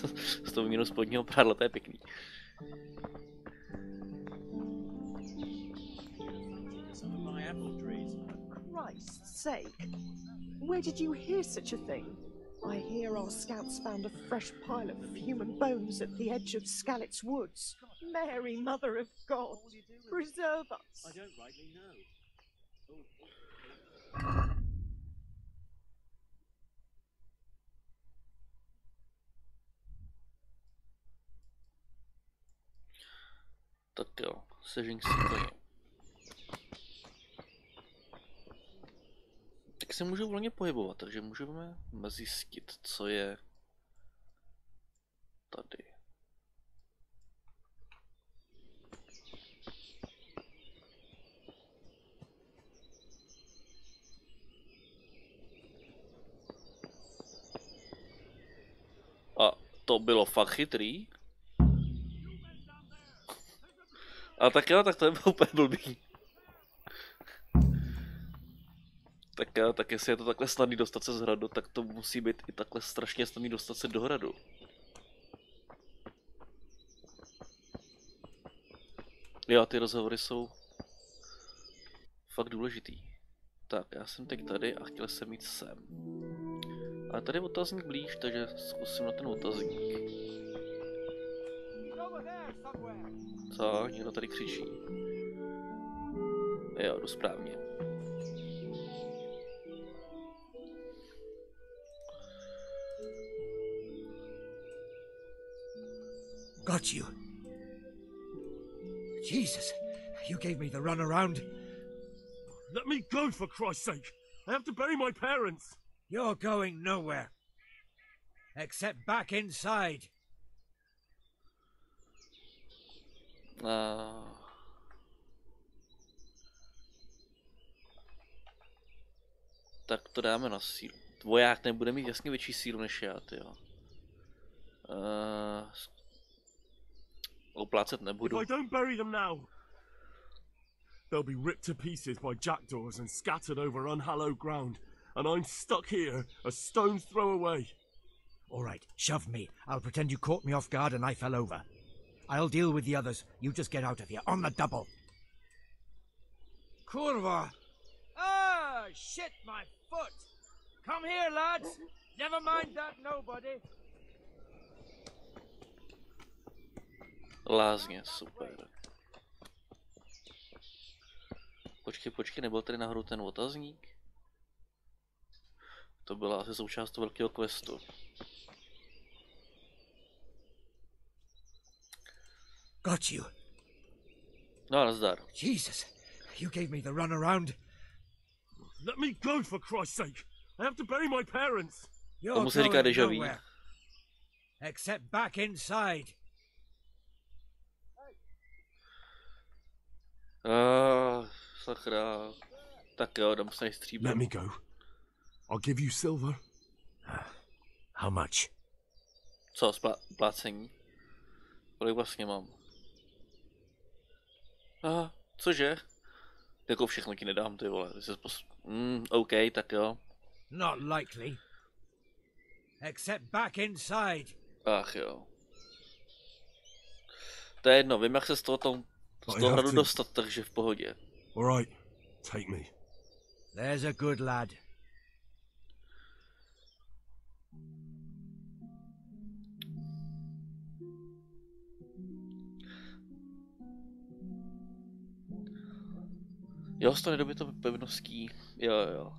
B: s tou mínou spodního prádla, to je pěkný.
C: Christ's sake. Where did you hear such a thing? I hear our scouts found a fresh pile of human bones at the edge of Skalitz Woods. Mary, Mother of God, preserve us.
O: I don't rightly know.
B: Tak jo, sežing si koně. Tak se můžu volně pohybovat, takže můžeme zjistit, co je tady. A to bylo fakt chytrý. A tak jo, tak to je bylo úplně blbý. Tak jo, tak jestli je to takhle snadný dostat se z hradu, tak to musí být i takhle strašně snadný dostat se do hradu. Jo, ty rozhovory jsou fakt důležitý. Tak, já jsem teď tady a chtěl jsem jít sem. Ale tady je otazník blíž, takže zkusím na ten otazník. Co? Někdo tady křičí. Jo, jdu správně.
R: Got you. Jesus, you gave me the runaround.
N: Let me go, for Christ's sake! I have to bury my parents!
R: You're going nowhere. Except back inside.
B: Tak to dáme na sílu. Voják nebude mít jasně větší sílu než já, tyjo. Oplácet nebudu.
N: If I don't bury them now, they'll be ripped to pieces by jackdaws and scattered over unhallowed ground, and I'm stuck here, a stone's throw away.
R: All right, shove me. I'll pretend you caught me off guard and I fell over. I'll deal with the others. You just get out of here, on the double.
N: Kurva! Ah,
R: I shit my foot. Come here, lads. Never mind that nobody.
B: Lázně, super. Počkej, nebyl tady nahoru ten otazník? To byla asi součást toho velkého questu.
R: Got you.
B: No, nazdar.
R: Jesus, you gave me the runaround.
N: Let me go, for Christ's sake. I have to bury my parents.
B: Tomu se říká déjà vu.
R: Except back inside.
B: Sakra. Tak jo, dám se stříbro.
N: Let me go. I'll give you silver.
R: How much?
B: Co, plácení? Kolik vlastně mám? Aha, cože? Jako všechno ti nedám, ty vole. OK, tak jo.
R: Not likely. Except back inside.
B: Ach jo. To je jedno, vím, jak se z toho hradu dostat, takže v pohodě.
N: Alright, take me.
R: There's a good lad.
B: Jo, z toho nedobyto pevností. Jo.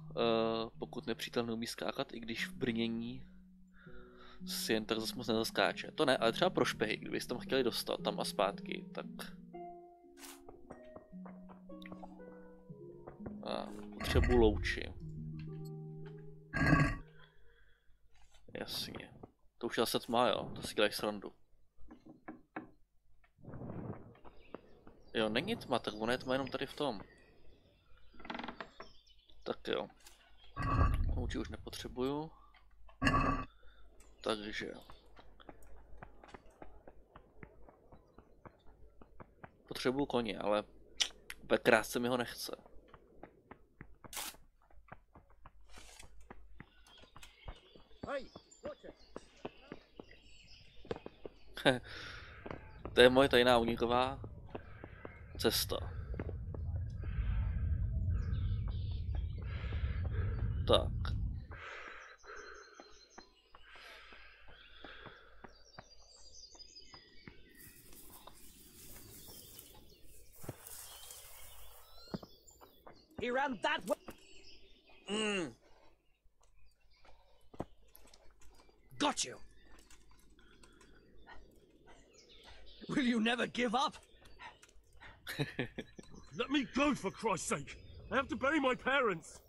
B: Pokud nepřítel neumí skákat, i když v brnění si jen tak zase moc nezaskáče. To ne, ale třeba pro špehy, kdybyste tam chtěli dostat tam a zpátky, tak... Potřebuji louči. Jasně. To už zase tma, jo, to si dělají srandu. Jo, není tma, tak ono je tma jenom tady v tom. Tak jo. Louči už nepotřebuju. Takže... Potřebuju koně, ale úplně krátce mi ho nechce. To je moje tajná uniková cesta. Tak.
R: He ran that way. Got you. Will you never give up?
N: Let me go, for Christ's sake. I have to bury my parents.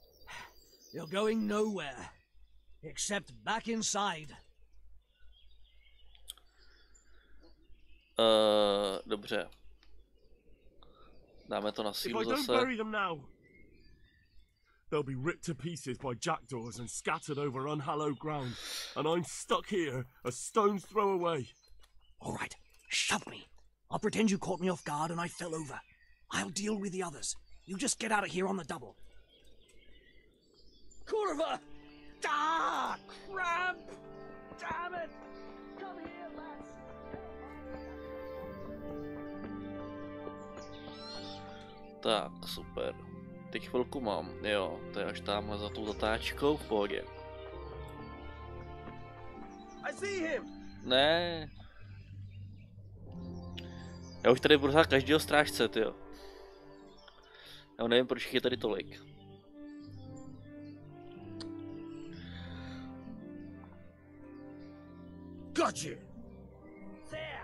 R: You're going nowhere. Except back inside.
B: Dobře. Dáme to na sílu
N: If I don't
B: zase.
N: bury them now, they'll be ripped to pieces by jackdaws and scattered over unhallowed ground, and I'm stuck here, a stone's throw away.
R: All right, shove me. I'll pretend you caught me off guard and I fell over. I'll deal with the others. You just get out of here on the double. Kurva! Ah, cramp! Damn it! Come here, lads!
B: Tak, super. Teď chvilku mám, jo, to je až tamhle za tou zatáčkou, v pohodě.
M: I see him.
B: Ne. Já už tady budu každého strážce, tyjo. Já nevím, proč jich je tady tolik.
R: Got you! There!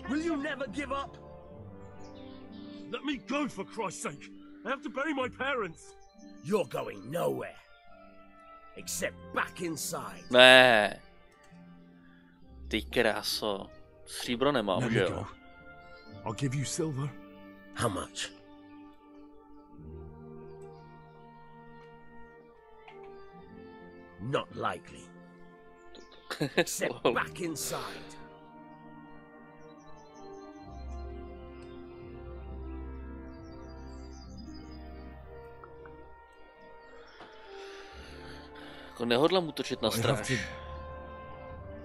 R: Will you never give up?
N: Let me go, for Christ's sake. I have to bury my parents.
R: You're going nowhere. Except back inside.
B: Ne. Ty kráso. Stříbro nemám, že jo?
N: I'll give you silver.
R: How much? Not likely. Except back inside.
B: Jako nehodlám útočit na stráž.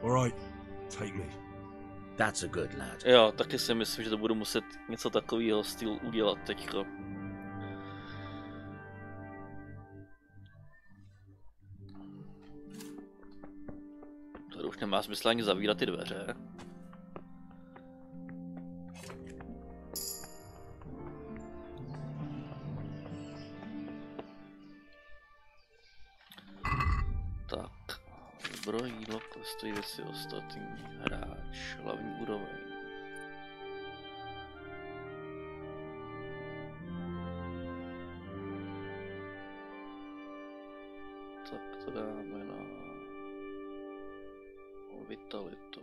N: Alright, take me.
L: That's a good lad.
B: Jo, taky si myslím, že to budu muset něco takového stylu udělat teďko. Tady už nemá smysl ani zavírat ty dveře. Tak, zbroj, jídlo, stojí věci, ostatní hráč, hlavní úroveň. Tak to dáme na vitalitu.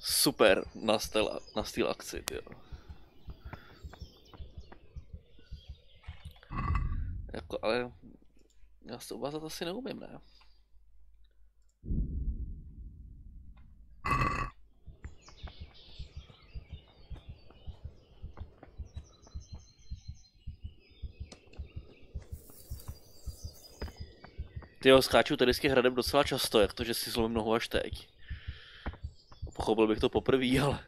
B: Super na styl akci, jo. Jako, ale já se uvázat asi neumím, ne? Tyjo, skáču tady s tím hradem docela často, jak to, že si zlomím nohu až teď. Pochopil bych to poprvé, ale...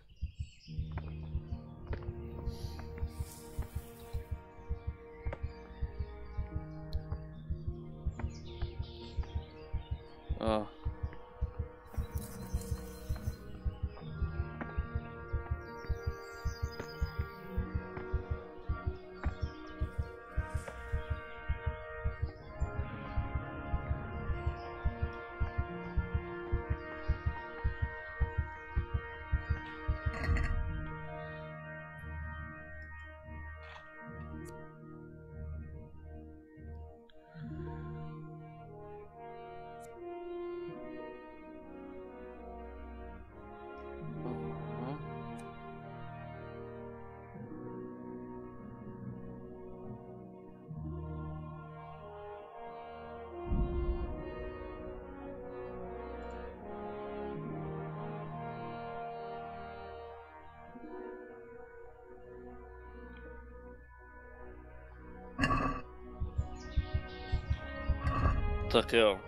B: Tak jo.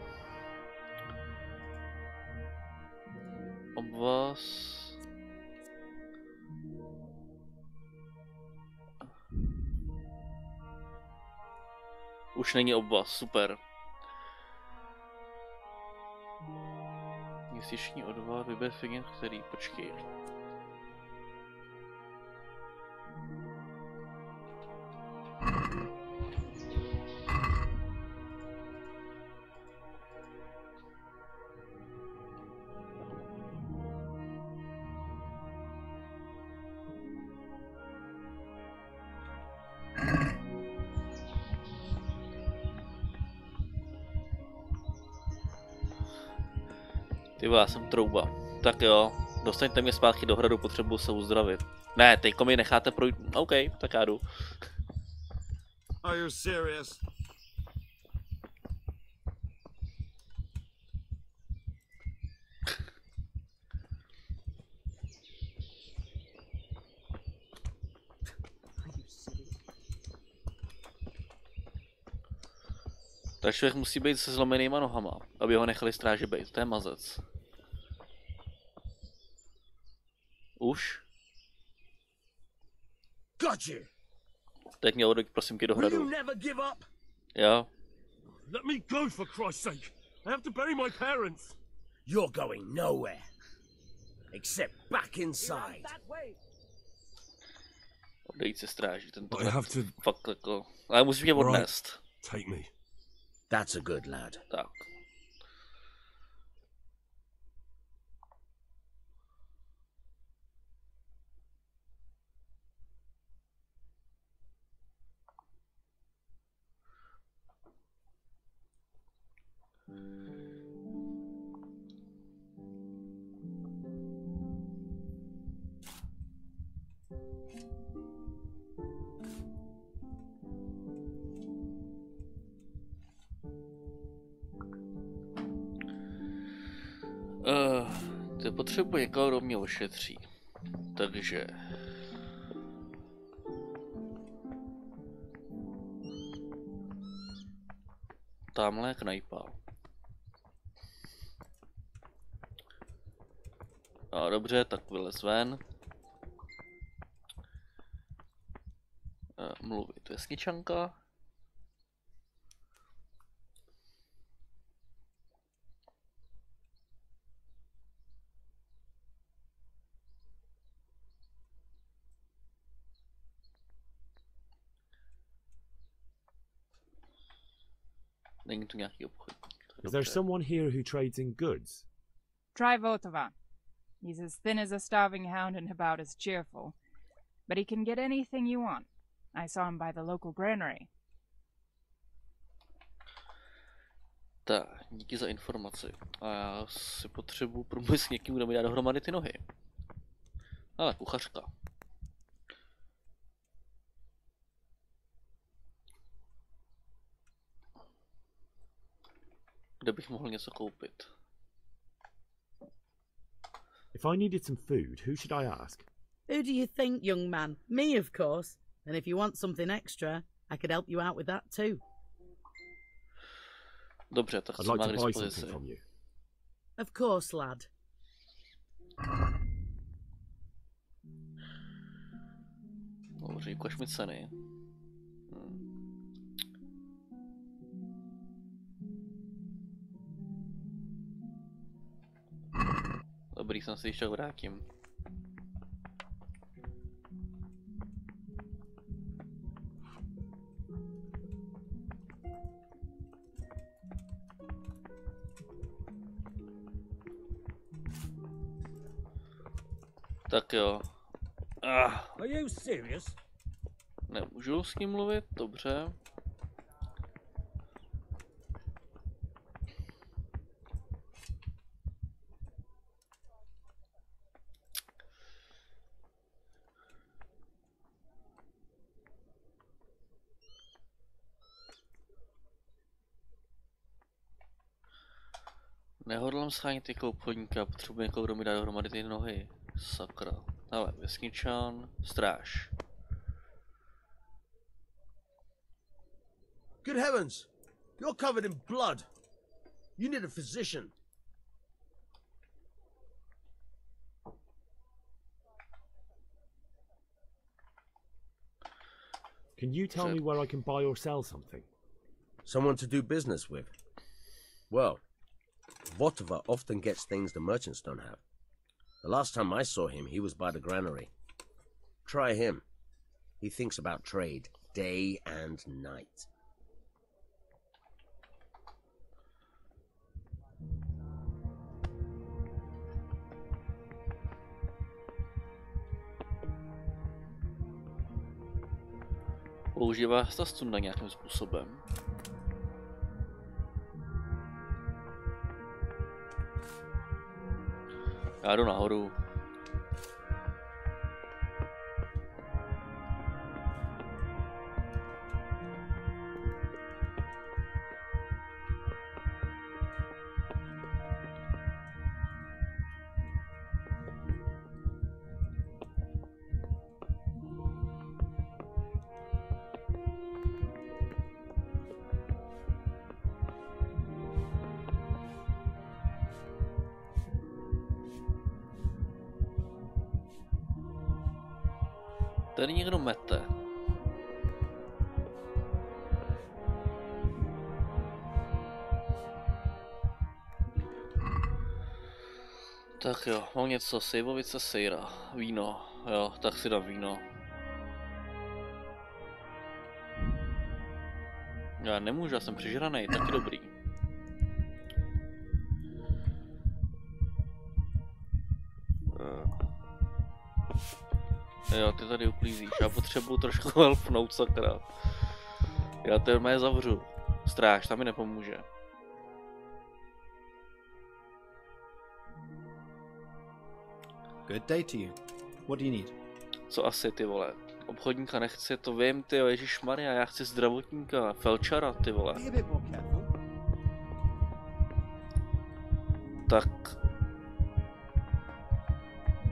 B: Obvaz. Už není obvaz, super. Měsíční odvod, vyber figin, který, počkej. Ty já jsem trouba. Tak jo, dostaňte mě zpátky do hradu, potřebuji se uzdravit. Ne, teďko mi necháte projít. OK, tak já jdu.
K: Are you serious?
B: Tak člověk musí být se zlomenýma nohama, aby ho nechali stráži být. To je mazec. Už? Teď mě odejď, prosím tě, do hradu. Jo.
N: Let me go, for Christ's sake! I have to bury my parents!
L: You're going nowhere. Except back inside.
B: Odejít se stráží, tento
N: I have to...
B: fakt jako... Ale musíš mě odnést.
N: Take me.
L: That's a good lad.
B: Tak. Ty potřebuji někoho, kdo mě ošetří. Takže... Tamhle je knajpa. A dobře, tak vylez ven. Mluvit vesničanka. Není tu nějaký obchodník.
F: Is there someone here who trades in goods?
S: Try Votava. He's as thin as a starving hound and about as cheerful. But he can get anything you want. I saw him by the local granary.
B: Tak, díky za informaci. A já si potřebuji promluvit s někým, kdo mi dá dohromady ty nohy. Ale kuchařka. Kde bych mohl něco koupit?
F: If I needed some food, who should I ask?
H: Who do you think, young man? Me, of course. And if you want something extra, I could help you out with that too.
B: Dobře, tak
F: I'd
B: co
F: like
B: má k
F: to buy
B: dispozici?
F: something from you.
H: Of course, lad.
B: Dobře, ukaž mi ceny. Dobrý, jsem si ještě vrátím. Tak jo.
R: Are you serious?
B: Nemůžu s ním mluvit, dobře. Nehodlám schánit jako obchodníka, potřebuji někoho, kdo mi dá dohromady ty nohy. Sakra. Ale vesničan, stráž.
L: Good heavens! You're covered in blood. You need a physician.
F: Can you tell me where I can buy or sell something?
L: Someone to do business with. Well, Votava often gets things the merchants don't have. The last time I saw him, he was by the granary. Try him. He thinks about trade day and night.
B: Používá stastunda nějakým způsobem. Já jdu nahoru. Tady někdo mete. Tak jo, mám něco, sejvovice, sejra, víno, jo, tak si dám víno. Já nemůžu, já jsem přižranej, taky dobrý. Jo, ty tady uklízíš, já potřebuju trošku helpnout, sakra. Já to mé zavřu. Stráž, tam mi nepomůže.
T: Good day to you. What do you need?
B: Co asi, ty vole? Obchodníka nechci, to vím, ty jo, ježišmarja, já chci zdravotníka, felčara, ty vole. Tak...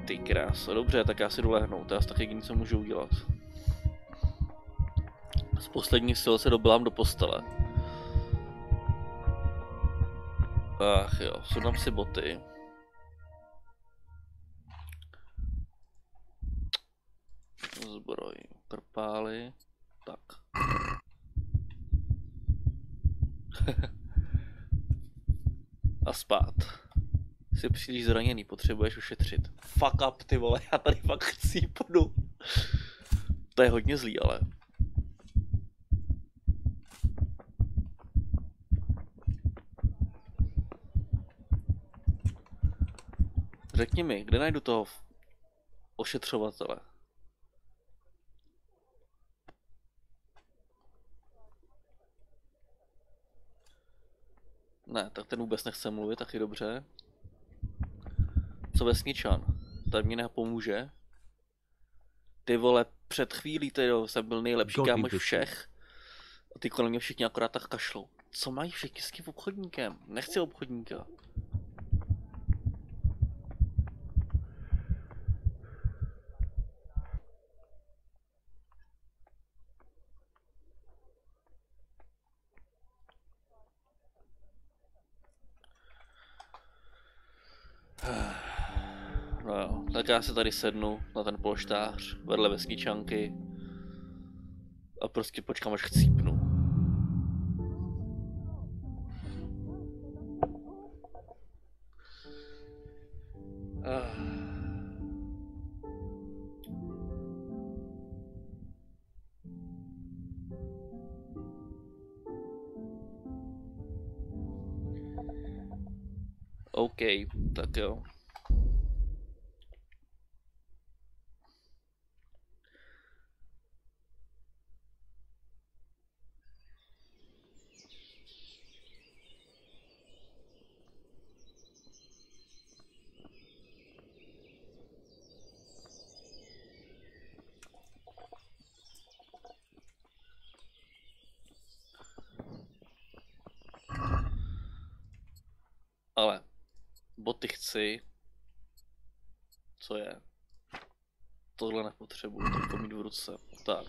B: Ty kráso, dobře, tak já si jdu lehnout, to je asi tak jediný, co můžu udělat. Z posledních sil se dobylám do postele. Ach jo, sundám si boty. Zbroj, krpály, tak. A spát. Jsi příliš zraněný, potřebuješ ušetřit. Fuck up, ty vole, já tady fakt chcípnu. To je hodně zlý, ale. Řekni mi, kde najdu toho ošetřovatele? Ne, tak ten vůbec nechce mluvit, taky dobře. Co vesničan? Tady mě nepomůže. Ty vole, před chvílí jsem byl nejlepší kámoš všech. A ty kolem mě všichni akorát tak kašlou. Co mají všichni s tím obchodníkem? Nechci obchodníka. No jo, tak já se tady sednu na ten polštář vedle vesničanky a prostě počkám, až chcípnu. OK, tak jo. Ale boty chci. Co je? Tohle nepotřebuji, to mít v ruce. Tak.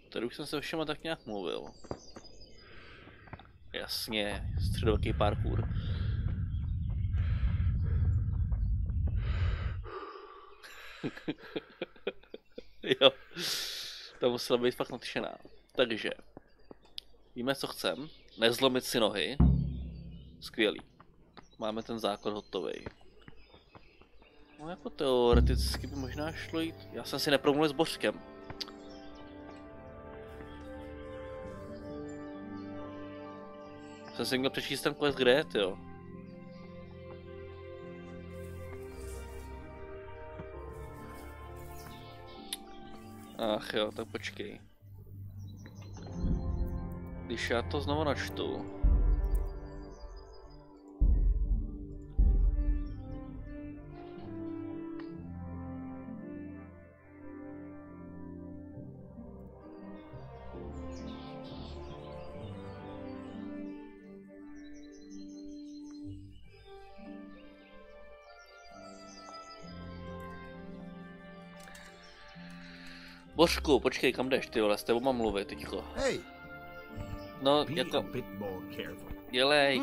B: Tady už jsem se všema tak nějak mluvil. Jasně, středověký parkour. Jo, ta musela být fakt nadšená. Takže, víme, co chcem. Nezlomit si nohy. Skvělý. Máme ten základ hotový. No jako teoreticky by možná šlo jít. Já jsem si nepromluvil s Bořkem. Jsem si měl přečíst ten quest, kde je, tyjo. Ach jo, tak počkej. Když já to znovu načtu. Božku, počkej, kam jdeš, ty vole, s tebou mám mluvit, teďko.
E: Hey.
B: No, jako... Jelej,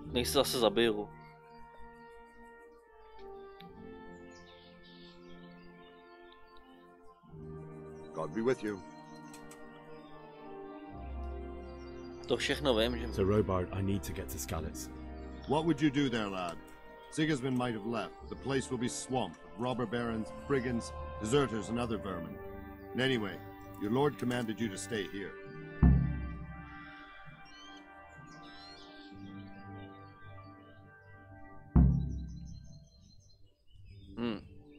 B: než se zase zabiju.
D: God be with you.
B: To všechno vím, že...
F: So Robard, I need to get to Skalitz.
D: What would you do there, lad? Sigismund might have left. The place will be swamped of robber barons, brigands, deserters, and other vermin. And anyway, your lord commanded you to stay here.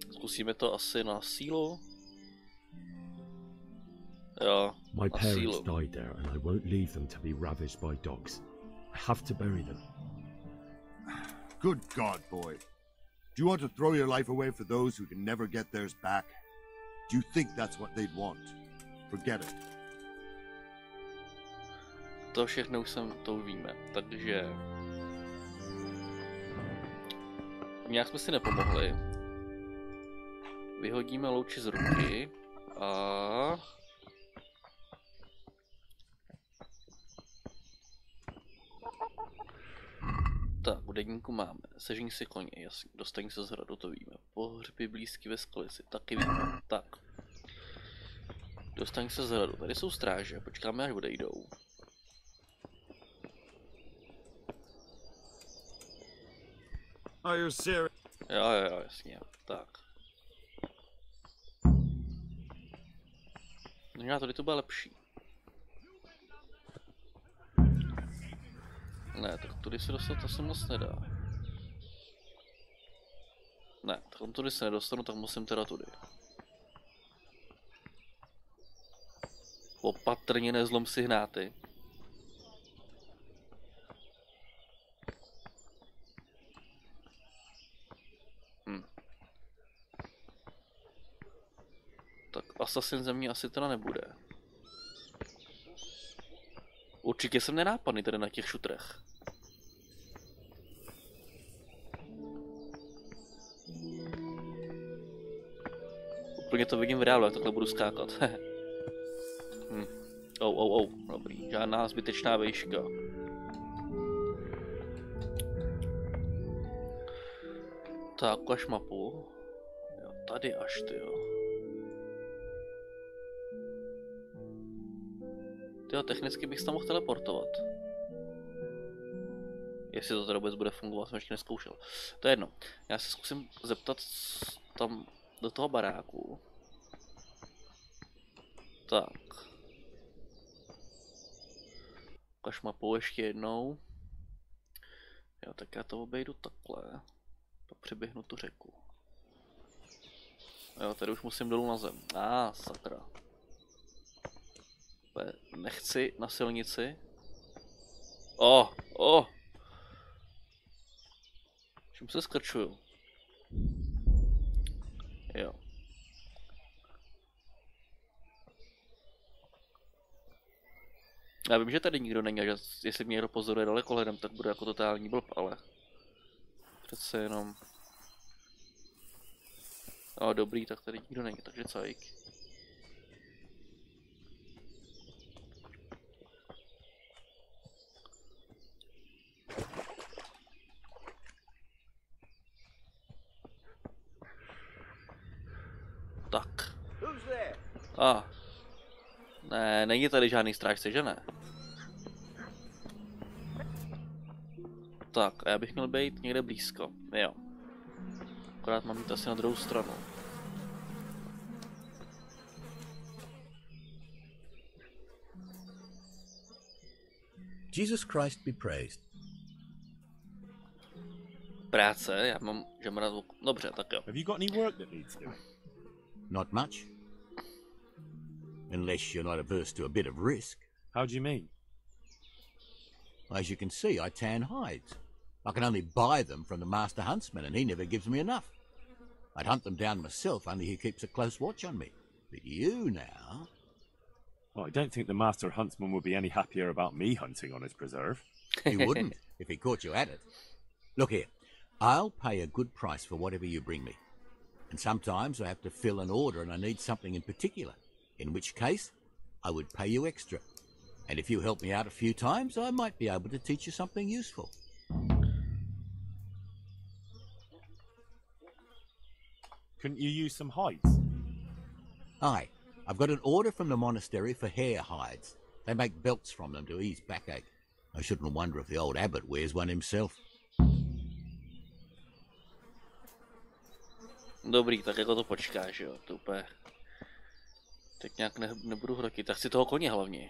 B: Zkusíme to asi na sílu. Jo,
F: My parents died there and I won't leave them to be ravaged by dogs. I have to bury them.
D: Good God, boy. Do you want to throw your life away for those who can never get theirs back? Do you think that's what they'd want? Forget it.
B: To všechno už víme, takže nějak jsme si nepomohli. Vyhodíme louči z ruky a... Tak, u denníku máme. Sežení si koně, jasně. Dostaň se z hradu, to víme. Pohřby blízky ve skalici, taky víme. Tak. Dostaň se z hradu. Tady jsou stráže, počkáme, až odejdou. Jo, jasně. Tak. Možná tady to bude lepší. Ne, tak tudy se dostat asi moc nedá. Ne, tak tudy se nedostanu, tak musím teda tudy. Opatrně nezlom si hnáty. Tak Assassin ze mě asi teda nebude. Určitě jsem nenápadný tady na těch šutrech. Úplně to vidím v reálu, jak takhle budu skákat. Dobrý, žádná zbytečná vejška. Tak, ukaž mapu. Jo, tady až ty jo. Tyjo, technicky bych se tam mohl teleportovat. Jestli to teda vůbec bude fungovat, jsem ještě nezkoušel. To je jedno. Já se zkusím zeptat tam do toho baráku. Tak. Ukaž mapu ještě jednou. Jo, tak já to obejdu takhle. Pak přeběhnu tu řeku. Jo, tady už musím dolů na zem. Sakra. Nechci na silnici. Čím se skrčuju? Jo. Já vím, že tady nikdo není a že jestli mě někdo pozoruje dalekohledem, tak bude jako totální blb, ale... Přece jenom... Dobrý, tak tady nikdo není, takže cajk. Tak. Ne, není tady žádný strážce, že ne? Tak, a já bych měl být někde blízko, jo. Akorát mám jít asi na druhou stranu.
U: Jesus Christ be praised.
B: Práce, já mám žemrat. Dobře, tak jo.
U: Have you got any work that needs doing? Not much. Unless you're not averse to a bit of risk. How do you mean? As you can see, I tan hides. I can only buy them from the master huntsman, and he never gives me enough. I'd hunt them down myself, only he keeps a close watch on me. But you now...
V: Well, I don't think the master huntsman would be any happier about me hunting on his preserve.
U: He wouldn't, if he caught you at it. Look here, I'll pay a good price for whatever you bring me. And sometimes I have to fill an order and I need something in particular. In which case, I would pay you extra. And if you help me out a few times, I might be able to teach you something useful.
V: Couldn't you use some hides?
U: Aye, I've got an order from the monastery for hare hides. They make belts from them to ease backache. I shouldn't wonder if the old abbot wears one himself.
B: Dobrý, tak jako to počkáš, jo, to úplně... Teď nějak nebudu hrotit, tak chci toho koně hlavně.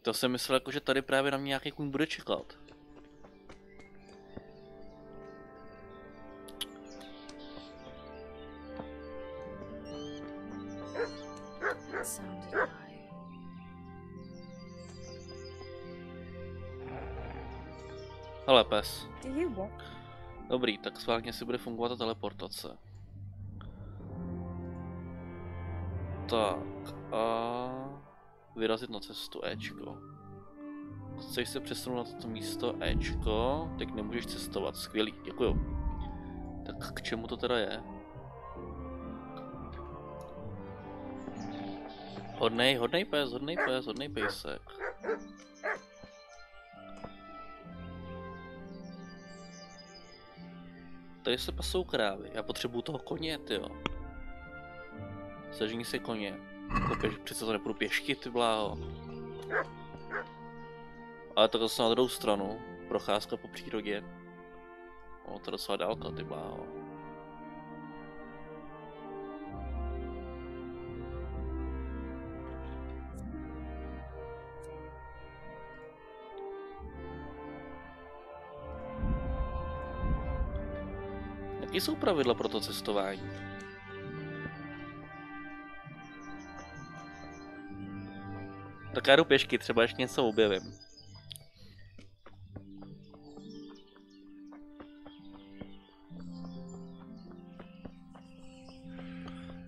B: To jsem myslel jako, že tady právě na mě nějaký kůň bude čekat. Hele, pes. Dobrý, tak schválně si bude fungovat ta teleportace. Tak a vyrazit na cestu Ečko. Chceš se přesunout na toto místo Ečko, teď nemůžeš cestovat, skvělý, děkuju. Tak k čemu to teda je? Hodnej pejsek. Tady se pasou krávy, já potřebuju toho koně, tyjo. Sežení si koně. Přece to nepůjdu pěšky, ty bláho. Ale to zase na druhou stranu, procházka po přírodě. O, to je docela dálka, ty bláho. Jaké jsou pravidla pro to cestování? Tak já jdu pěšky, třeba ještě něco objevím.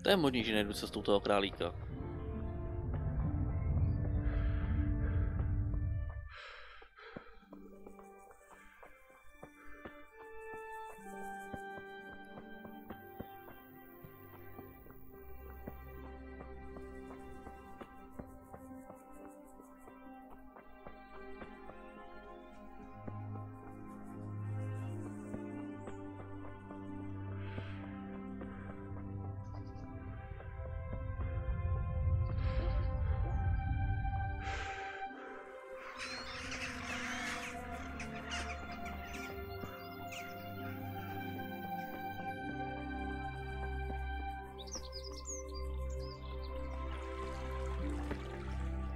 B: To je možný, že nejdu cestou toho králíka.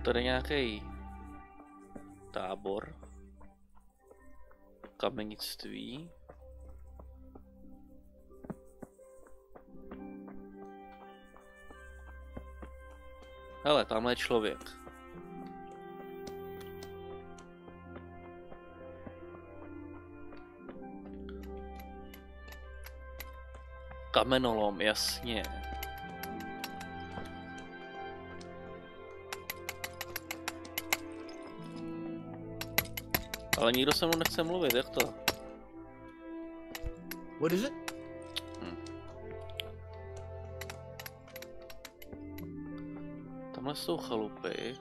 B: Tady nějaký tábor, kamenictví. Hele, tamhle je člověk. Kamenolom, jasně. Ale nikdo se mnou nechce mluvit, jak to?
R: What is it?
B: Tamhle jsou chalupy.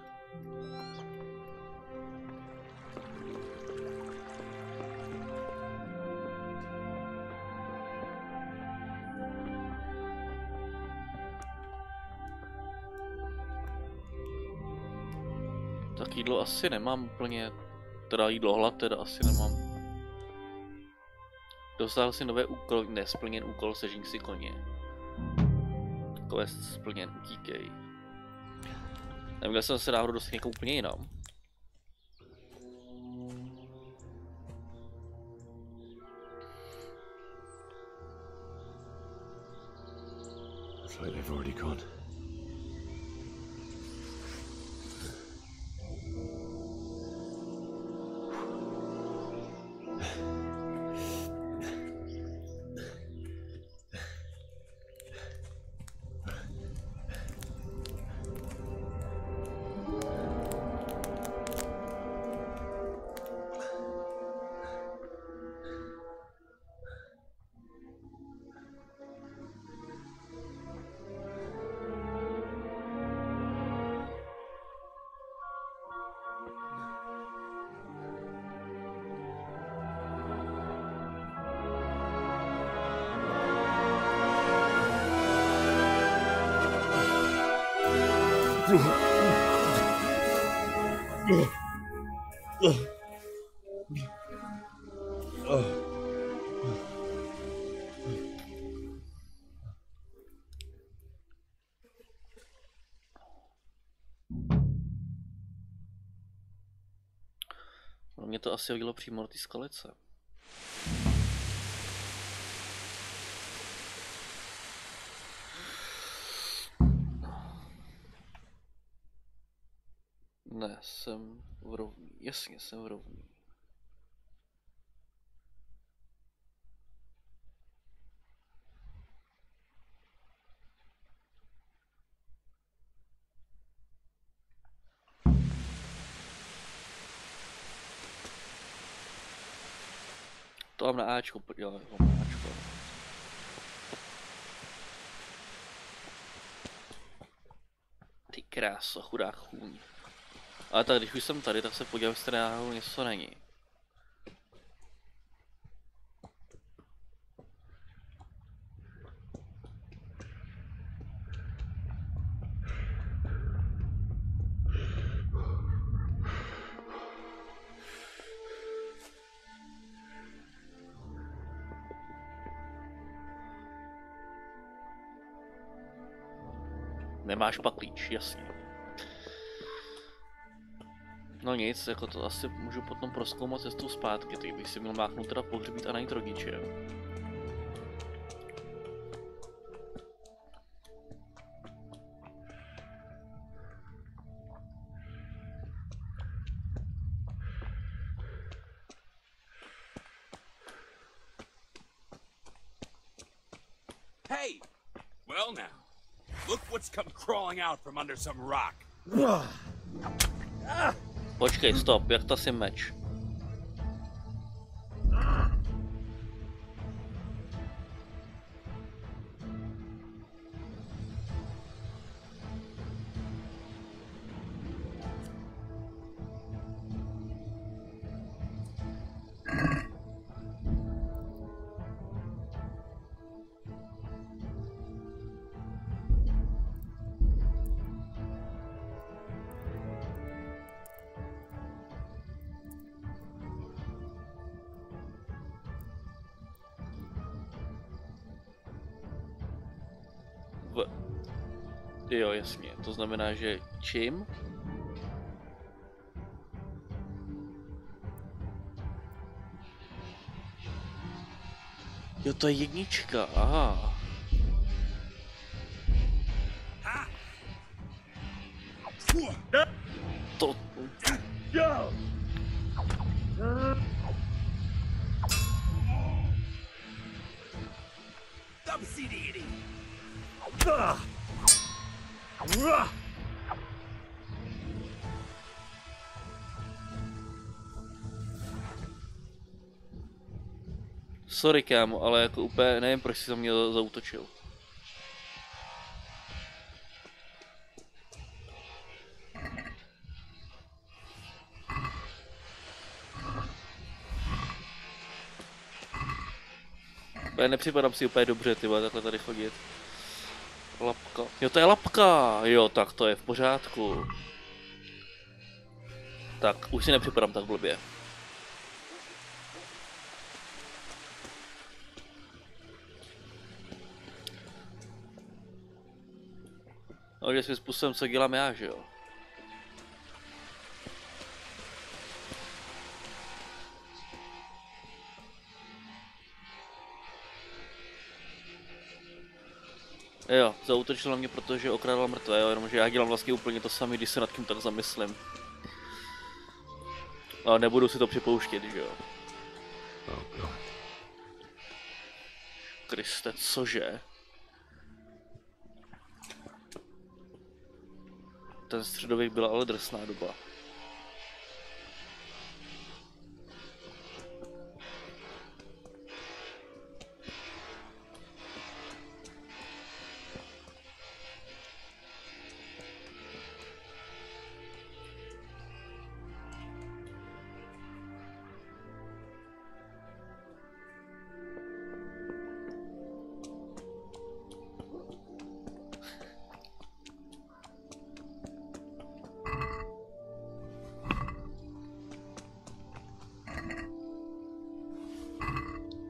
B: Tak jídlo asi nemám úplně. Teda jídlo, hlad teda asi nemám. Dosáhl si nové úkol, nesplněn úkol, sežení si koně. Quest splněn, utíkej. Neměl jsem se náhodou dostat někam úplně jinam.
F: It's like they've already gone.
B: Mě to asi hodilo přímo do té skalice. Ne, jsem v rovný. Jasně, jsem v rovný. To mám na Ačko, jo, mám na Ačko. Ty kráso, chudák chůň. Ale tak když už jsem tady, tak se podívám, jestli náhodou něco není. Nemáš paklíč, jasně. No nic, jako to asi můžu potom prozkoumat cestou zpátky, tak bych si měl máchnout teda pohřbít a najít rodiče.
A: Hey! Well now, look what's come crawling out from under some rock.
B: Počkej, stop, jak to si meč? Jo, jasně, to znamená, že čím? Jo, to je jednička, aha. To... Sorry kámo, ale jako úplně nevím, proč jsi za mě zaútočil. Já nepřipadám si úplně dobře, ty vole, takhle tady chodit. Lapka. Jo, to je lapka! Jo, tak to je v pořádku. Tak, už si nepřipadám tak blbě. No, že svým způsobem co dělám já, že jo? Jo, zaútočil na mě, protože okrádal mrtvé, jo, jenomže já dělám vlastně úplně to samé, když se nad tím tak zamyslím. Ale nebudu si to připouštět, že jo? Kriste, cože? Ten středověk byla ale drsná doba.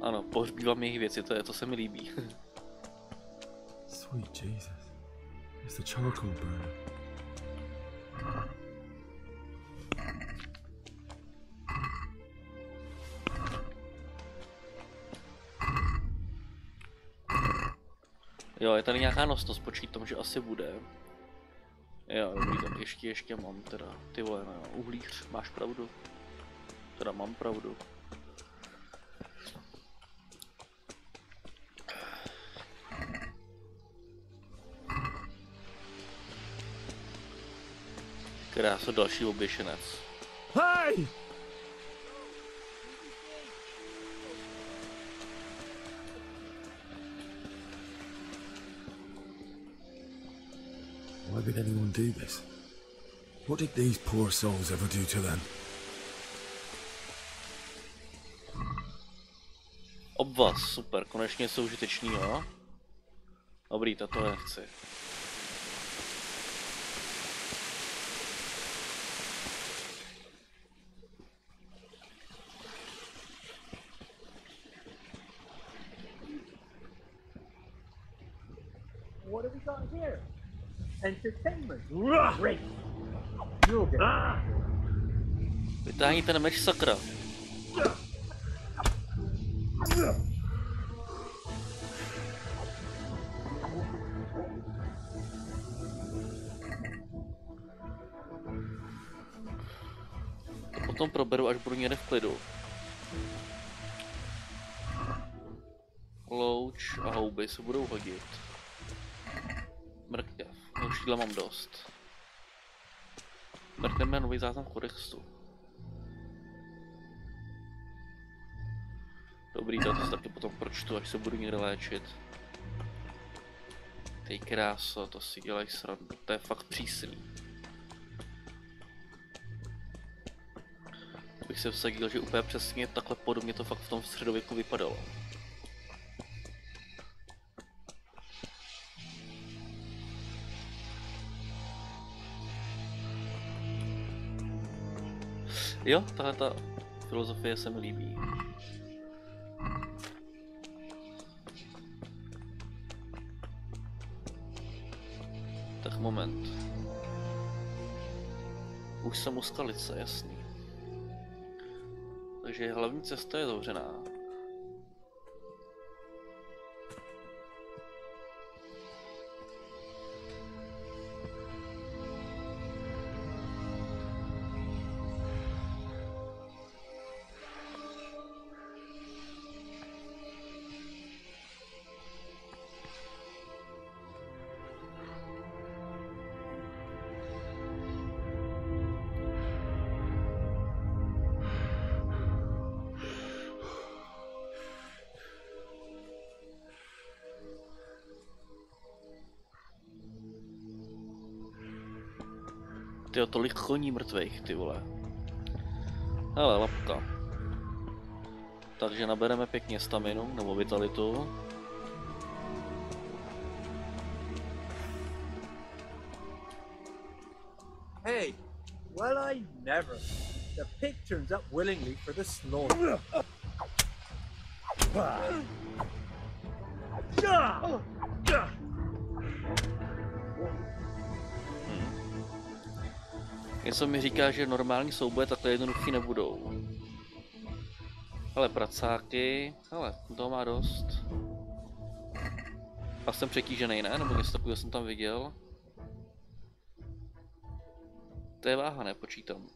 B: Ano, pohřbívám jejich věci, to se mi líbí.
F: Sweet Jesus. It's the charcoal burner.
B: Jo, je tady nějaká nosnost, počítám, že asi bude. Jo, tak ještě mám teda, ty vole, no, uhlíř, máš pravdu. Teda mám pravdu. Krása, další oběšenec.
N: Hey!
F: Why would anyone do this? What did these poor souls ever do to them?
B: Obvaz, super, konečně jsou užitečný, jo? Dobrý, to nechci.
R: What have we got here? Entertainment. Great. You'll get
B: Vytáhni ten meč, sakra. To potom proberu, až budu někde v klidu. Louč a houby se budou hodit. Mrkev. No šídla mám dost. Mrkneme nový záznam kodextu. Dobrý, to se taky potom pročtu, až se budu někde léčit. Ty kráso, to si dělají srandu, to je fakt přísný. Bych se vsadil, že úplně přesně takhle podobně to fakt v tom středověku vypadalo. Jo, tahle filozofie se mi líbí. Tak moment. Už jsem u skalice, jasný. Takže hlavní cesta je zavřená. Tyjo, tolik koní mrtvejch, ty vole. Hele, lapka. Takže nabereme pěkně staminu, nebo vitalitu.
R: Hey, well I never. The pig turns up willingly for the slaughter.
B: Něco mi říká, že normální souboje takhle jednoduchý nebudou. Ale pracáky, hele, toho má dost. A jsem přetížený, ne? Nebo něco takového jsem tam viděl. To je váha, nepočítám.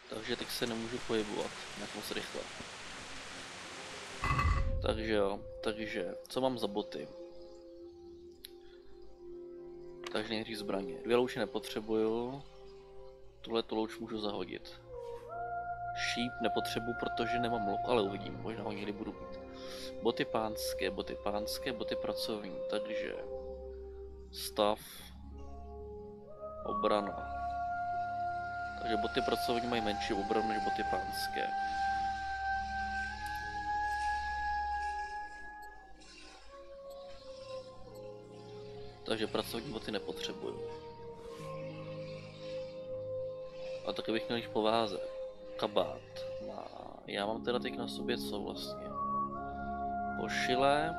B: Takže teď se nemůžu pohybovat nějak moc rychle. Takže jo, takže co mám za boty? Takže nejdřív zbraně. 2 louče nepotřebuju. Tuhle louč můžu zahodit. Šíp nepotřebuju, protože nemám luk, ale uvidím, možná ho někdy budu mít. Boty pánské, boty pracovní, takže stav, obrana. Takže boty pracovní mají menší obranu než boty pánské. Takže pracovní boty nepotřebuju. A taky bych měl již pováze. Kabát. Já mám teda teď na sobě co vlastně? Košile.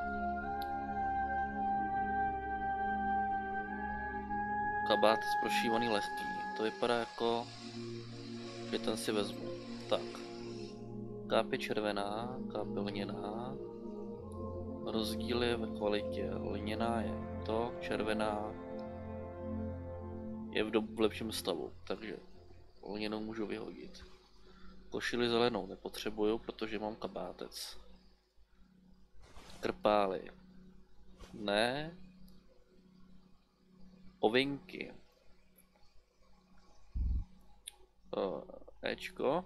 B: Kabát zprošívaný lehký. To vypadá jako, že ten si vezmu. Tak. Kápě červená, kápě lněná. Rozdíl je ve kvalitě. Lněná je to, červená je v lepším stavu, takže lněnou můžu vyhodit. Košili zelenou nepotřebuju, protože mám kabátec. Krpály. Ne. Ovinky. Ečko.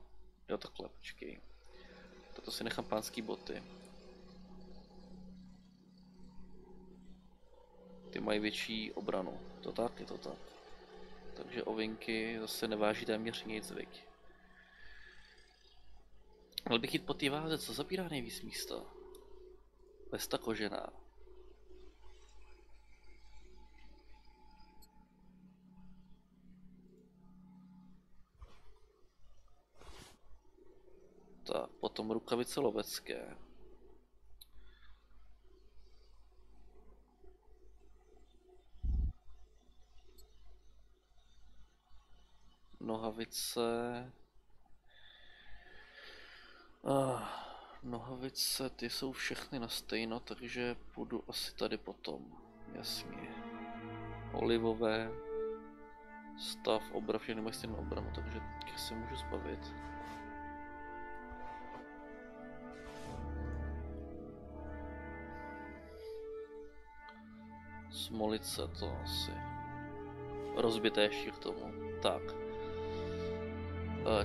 B: Jo, takhle, počkej. Toto si nechám pánský boty. ty mají větší obranu. To tak, je to tak. Takže ovinky zase neváží téměř nic, viď. Měl bych jít po té váze, co zabírá nejvíc místa? Vesta kožená. Tak, potom rukavice lovecké. Nohavice. Nohavice, ty jsou všechny na stejno, takže půjdu asi tady potom. Jasně. Olivové. Stav, obrav, všechny mají stejnou obranu, takže těch se můžu zbavit. Smolice to asi. Rozbité ještě k tomu. Tak.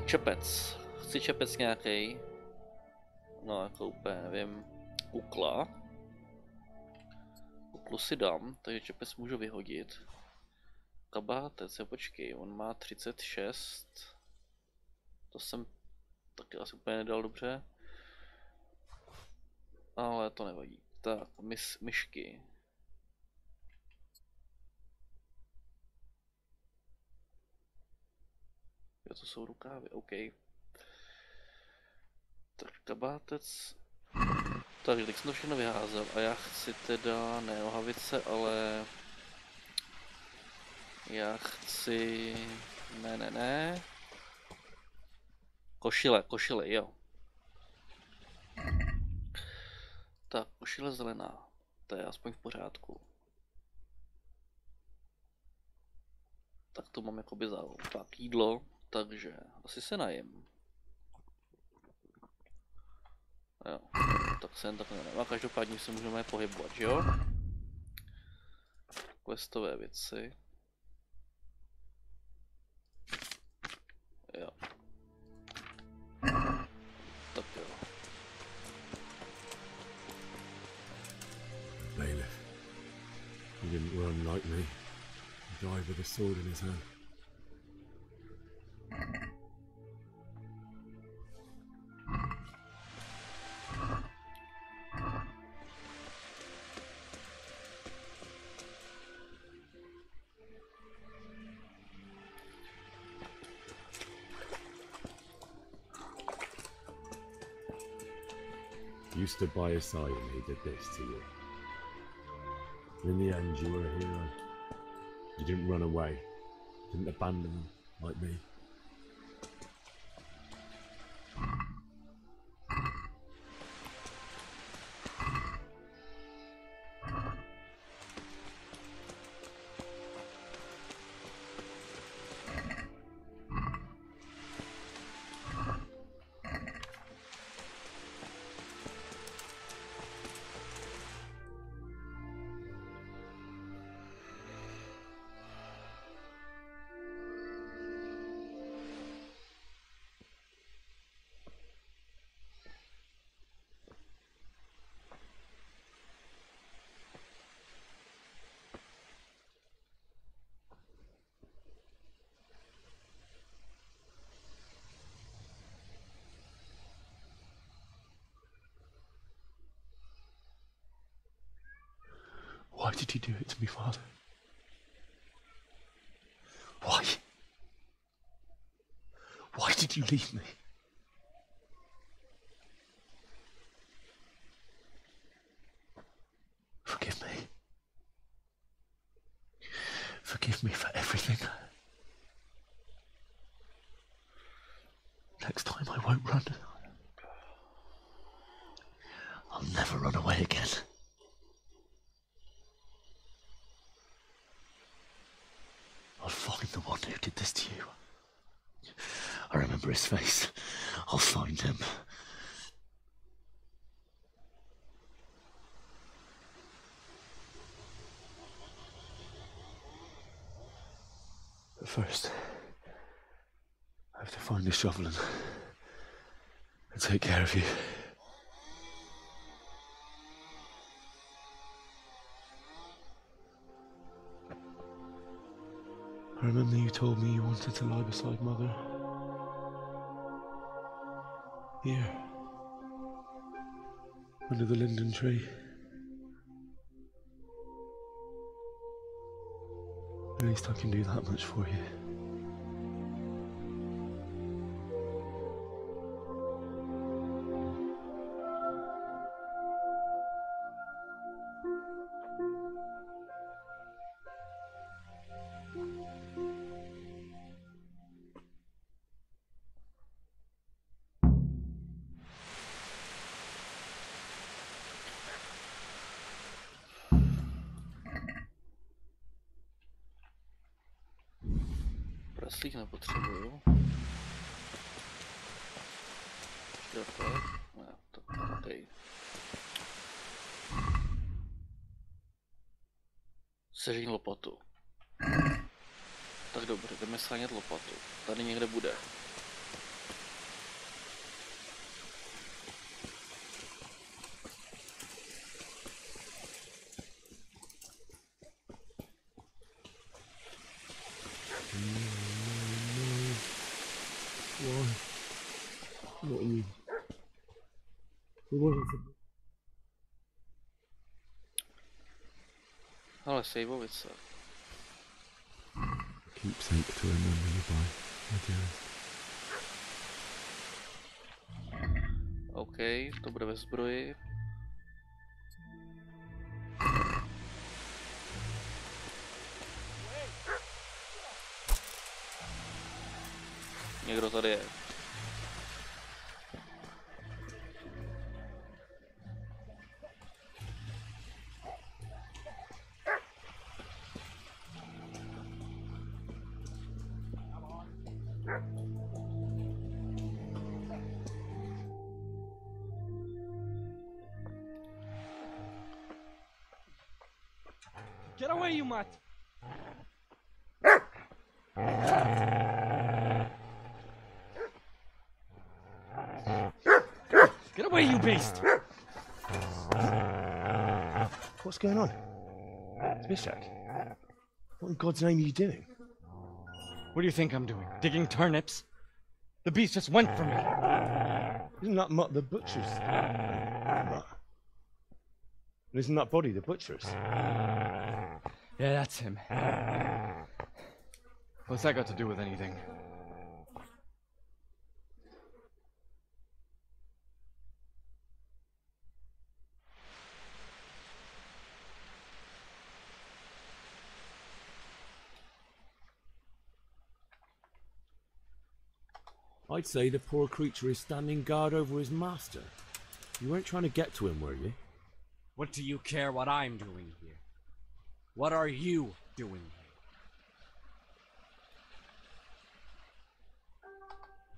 B: Čepec. Chci čepec nějaký. No jako úplně nevím. Kukla. Kuklu si dám, takže čepec můžu vyhodit. Kabátec, počkej, on má 36. To jsem taky asi úplně nedal dobře. Ale to nevadí. Tak, myšky. Jo, to jsou rukávy, OK. Tak kabátec. Takže teď jsem to všechno vyházel a já chci teda ne nohavice, ale já chci ne. Košile, jo. Tak, košile zelená. To je aspoň v pořádku. Tak to mám jakoby závod. Tak, jídlo, takže asi se najím. Jo, tak se jen takhle nevím. A každopádně se můžeme pohybovat, že jo? Questové věci. Jo. Tak jo.
F: Bailiff. He didn't run like me. He died with a sword in his hand. You stood by his side and he did this to you. In the end, you were a hero. You didn't run away. Didn't abandon him like me.
J: Why did you do it to me, Father? Why? Why did you leave me? Forgive me. Forgive me for everything. Next time I won't run. I'll never run away again. I'll find the one who did this to you. I remember his face. I'll find him. But first, I have to find this shovel and take care of you.
N: I remember you told me you wanted to lie beside Mother. Here. Under the linden tree. At least I can do that much for you.
B: Praslík nepotřebuju. Ne, to tady. Sežíň lopatu. Tak dobře, jdeme shánět lopatu. Tady někde bude.
N: Not you. It wasn't for me.
B: Ale saveovit se.
N: Keepsake to remember you by, my dearest.
B: OK, to bude ve zbroji. Někdo tady je.
O: Get away, you mutt! Get away, you beast!
N: What's going on? Zbyszek, what in God's name are you doing?
O: What do you think I'm doing? Digging turnips? The beast just went for me.
N: Isn't that Mutt the butcher's? Mutt. And isn't that body the butcher's?
O: Yeah, that's him. What's that got to do with anything?
F: I'd say the poor creature is standing guard over his master. You weren't trying to get to him, were you?
A: What do you care what I'm doing here? What are you doing here?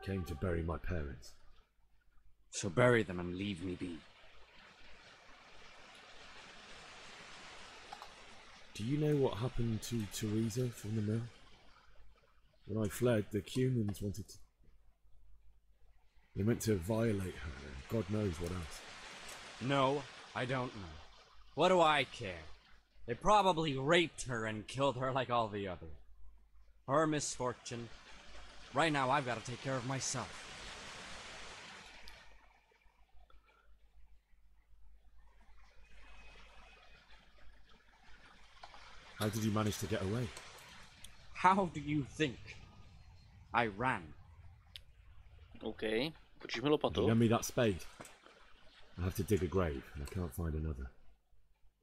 F: Came to bury my parents.
A: So bury them and leave me be.
F: Do you know what happened to Teresa from the mill? When I fled, the Cumans wanted to... They meant to violate her, and God knows what else.
A: No, I don't know. What do I care? They probably raped her and killed her like all the others. Her misfortune. Right now, I've got to take care of myself.
F: How did you manage to get away?
A: How do you think? I ran.
B: OK, počíš mi lopatu.
F: Lend me that spade. I have to dig a grave, and I can't find another.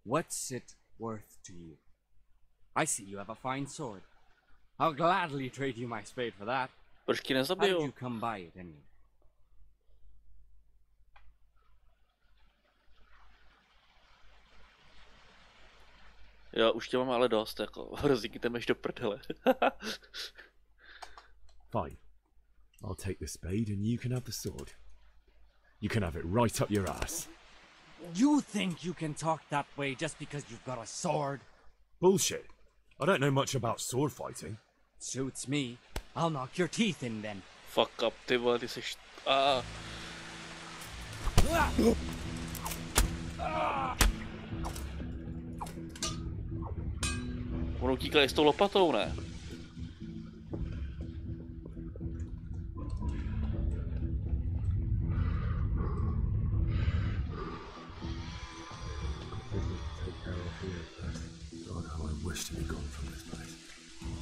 A: What's it worth to you? I see you have a fine sword. I'll gladly trade you my spade for that.
B: Proč ti
A: How
B: nezabiju?
A: did you come by it anyway?
B: Jo, už tě mám ale dost, jako rozjíkneme do prdele.
F: Fine. I'll take the spade and you can have the sword. You can have it right up your ass.
A: You think you can talk that way just because you've got a sword?
F: Bullshit. I don't know much about sword fighting.
A: Suits me. I'll knock your teeth in then.
B: Fuck up, ty vole, ty seš... On utíkal s tou lopatou, ne?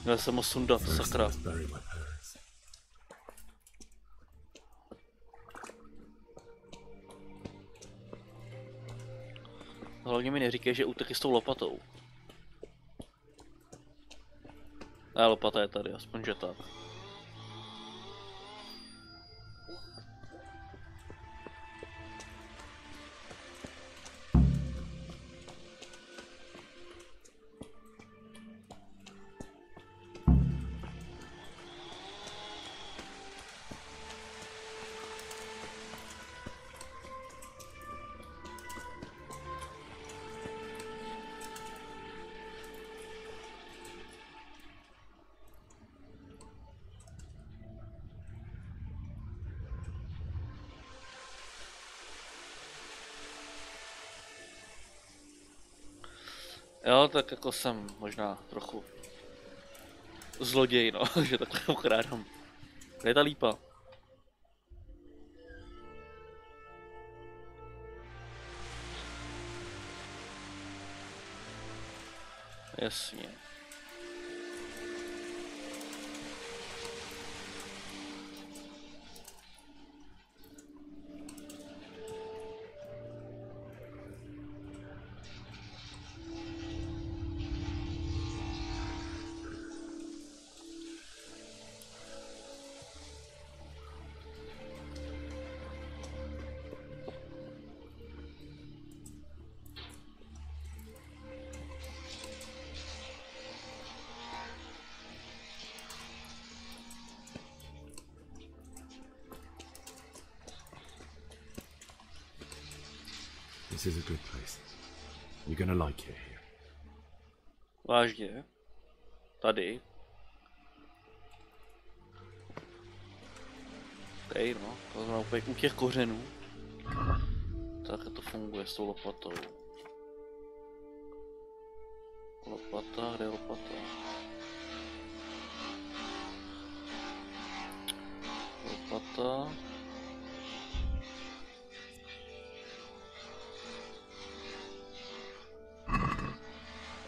B: Měl jsem ho sundat, sakra. Hlavně mi neříkej, že utekl s tou lopatou. A lopata je tady, aspoň že tak. Jo, tak jako jsem možná trochu zloděj, no, že takhle okrádám. Kde je ta lípa? Jasně.
F: This is a good place. You're gonna like it here.
B: Vážně? Tady? Tady no, to znamená úplně u těch kořenů. Tak to funguje s tou lopatou. Lopata, kde je lopata? Lopata.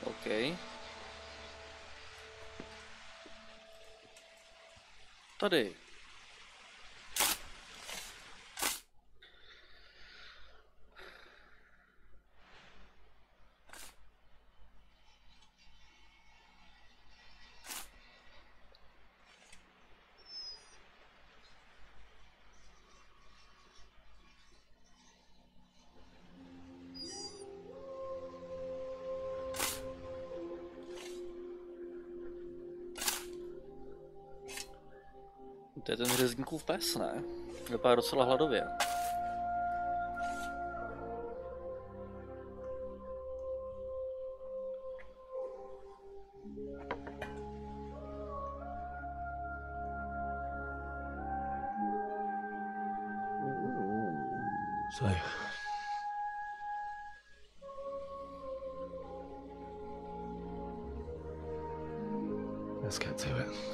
B: OK. Tady. To je ten řezníkův pes, ne? Vypadá docela hladově.
J: So, let's get to it.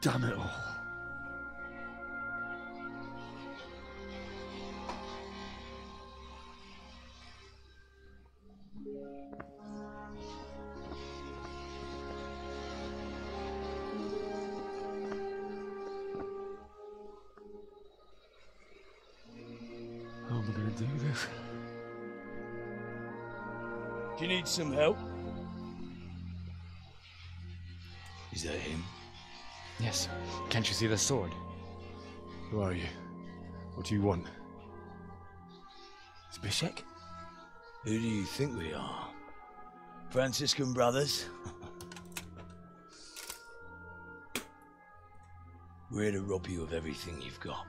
J: Damn it all. How am I going to do this?
G: Do you need some help?
J: Is that him?
I: Yes. Can't you see the sword?
F: Who are you? What do you want?
G: Zbyszek? Who do you think we are? Franciscan brothers? We're here to rob you of everything you've got.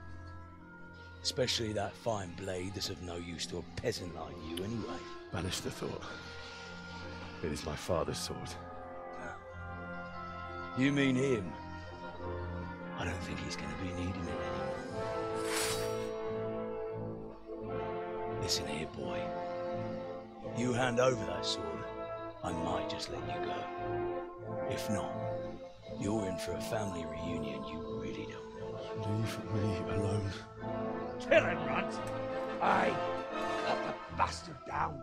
G: Especially that fine blade that's of no use to a peasant like you anyway.
F: Banish the thought. It is my father's sword.
G: You mean him? I don't think he's going to be needing it anymore. Listen here, boy. You hand over that sword, I might just let you go. If not, you're in for a family reunion you really don't know.
F: Leave me alone.
O: Kill him, Runt! Aye! Cut the bastard down!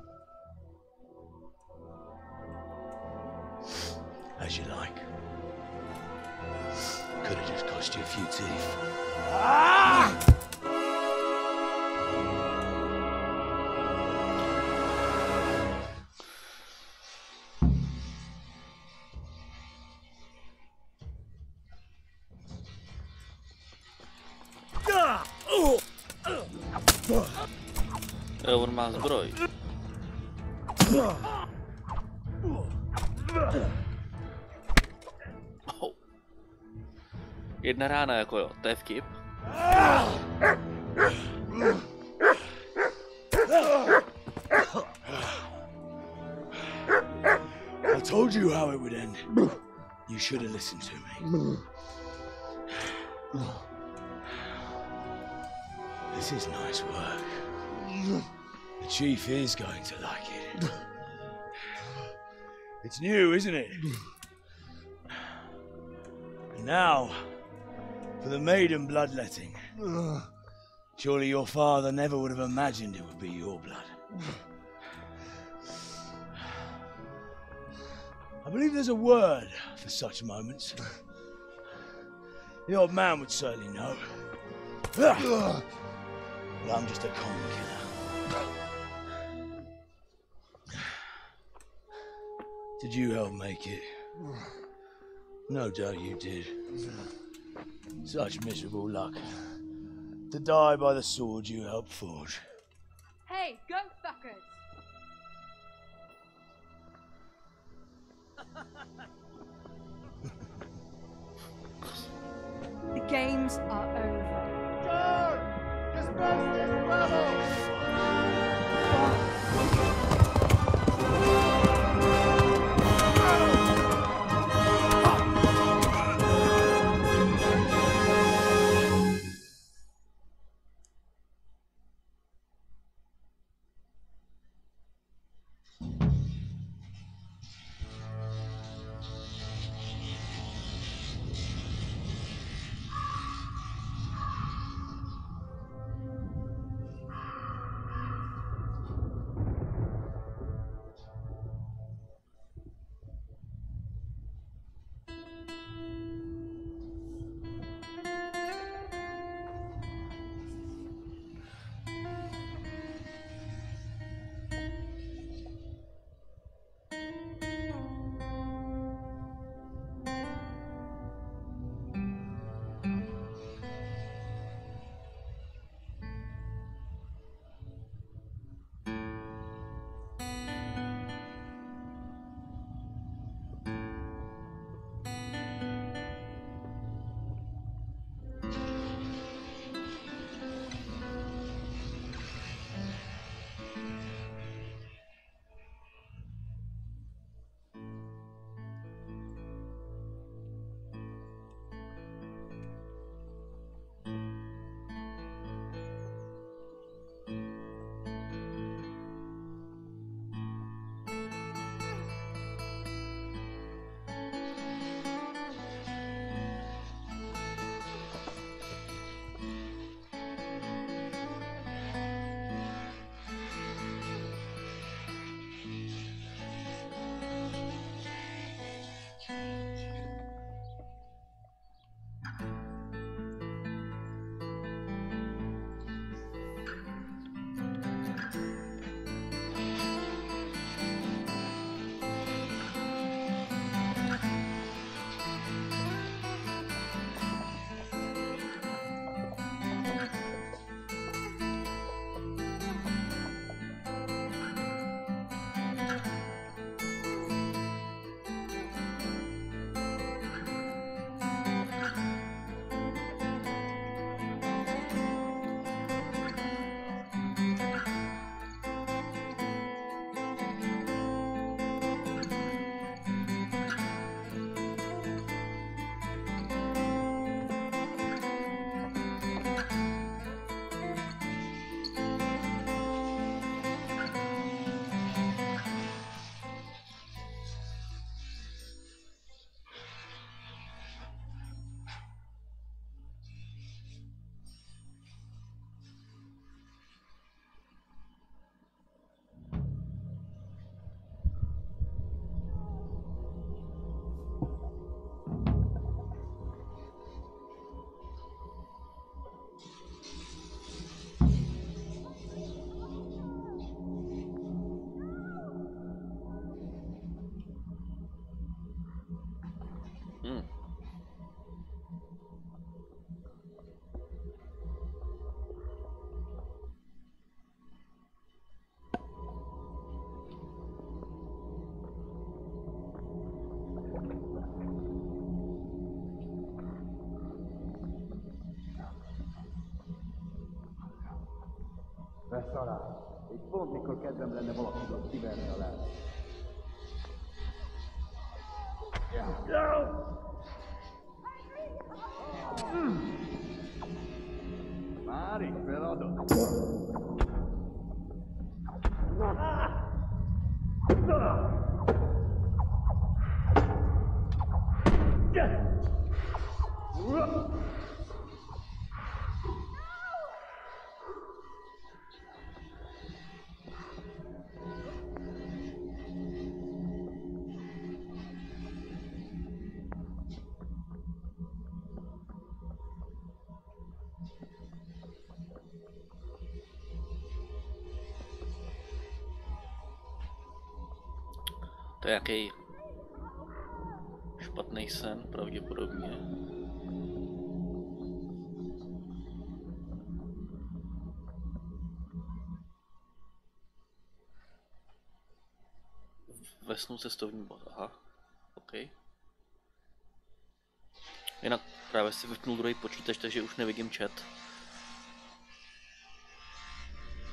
G: As you like. Could have just cost you a few teeth.
O: Ah!
B: On má zbroj. Oh. Jedna rána jako jo, to je vtip.
G: I told you how it would end. You should have listened to me. This is nice work. The chief is going to like it. It's new, isn't it? And now, for the maiden bloodletting. Surely your father never would have imagined it would be your blood. I believe there's a word for such moments. The old man would certainly know. But I'm just a common killer. Did you help make it? No doubt you did. Such miserable luck. To die by the sword you helped forge.
P: Hey, go fuckers! The games are over.
O: George! Disperse this rebel!
C: sarà. Il fondi col che sembra ne volò che lo stiverno là. Mari, però
B: To je jaký špatný sen, pravděpodobně. Ve snu cestovní bod, aha, OK. Jinak právě si vypnul druhý počítač, takže už nevidím chat.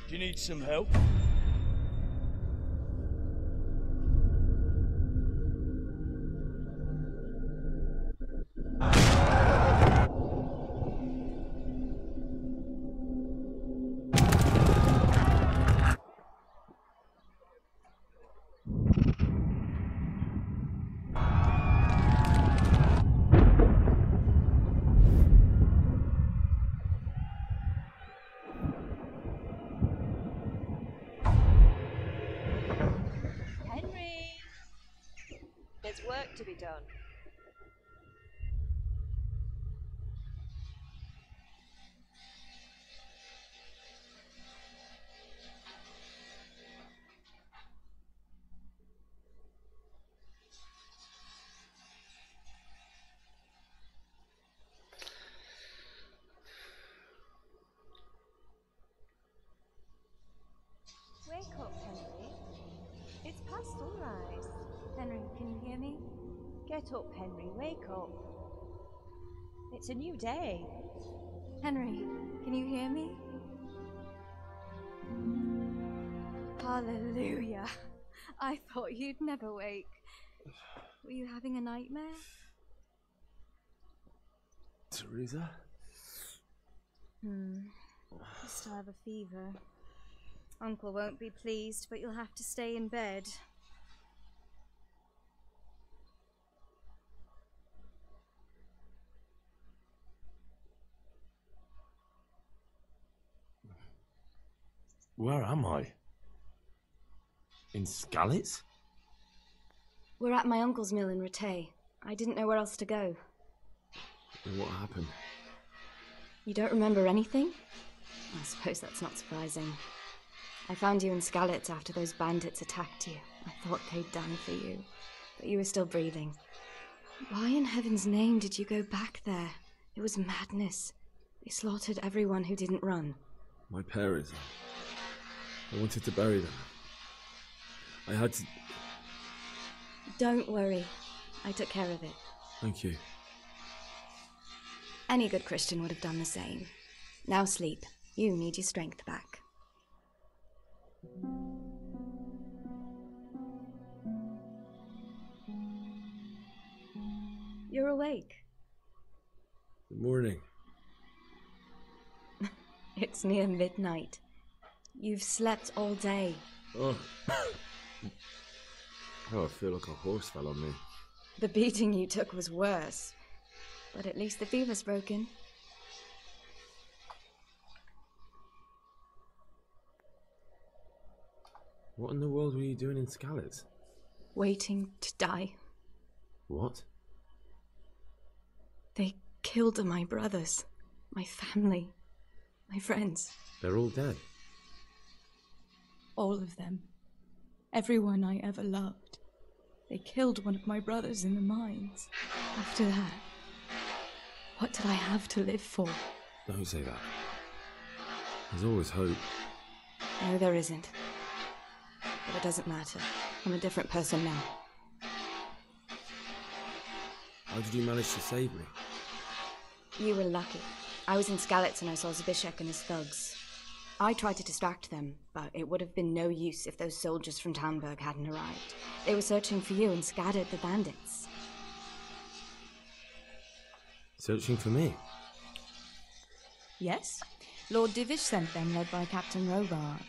G: Do you need some help?
Q: There's work to be done.
W: Wake up, Henry. It's past sunrise. Henry, can you hear me? Get up, Henry, wake up. It's a new day. Henry, can you hear me? Hallelujah. I thought you'd never wake. Were you having a nightmare?
F: Teresa?
W: You still have a fever. Uncle won't be pleased, but you'll have to stay in bed.
F: Where am I? In Skalitz?
W: We're at my uncle's mill in Rattay. I didn't know where else to go.
F: And what happened?
W: You don't remember anything? I suppose that's not surprising. I found you in Skalitz after those bandits attacked you. I thought they'd done for you, but you were still breathing. Why in heaven's name did you go back there? It was madness. They slaughtered everyone who didn't run.
F: My parents. I wanted to bury them. I had to...
W: Don't worry. I took care of it.
F: Thank you.
W: Any good Christian would have done the same. Now sleep. You need your strength back. You're awake.
F: Good morning.
W: It's near midnight. You've slept all day.
F: Oh. Oh, I feel like a horse fell on me.
W: The beating you took was worse. But at least the fever's broken.
F: What in the world were you doing in Skalitz?
W: Waiting to die.
F: What?
W: They killed my brothers, my family, my friends.
F: They're all dead.
W: All of them. Everyone I ever loved. They killed one of my brothers in the mines. After that, what did I have to live for?
F: Don't say that. There's always hope.
W: No, there isn't. But it doesn't matter. I'm a different person now.
F: How did you manage to save me?
W: You were lucky. I was in Skalitz and I saw Zbyszek and his thugs. I tried to distract them, but it would have been no use if those soldiers from Talmberg hadn't arrived. They were searching for you and scattered the bandits.
F: Searching for me?
W: Yes. Lord Divish sent them, led by Captain Robard.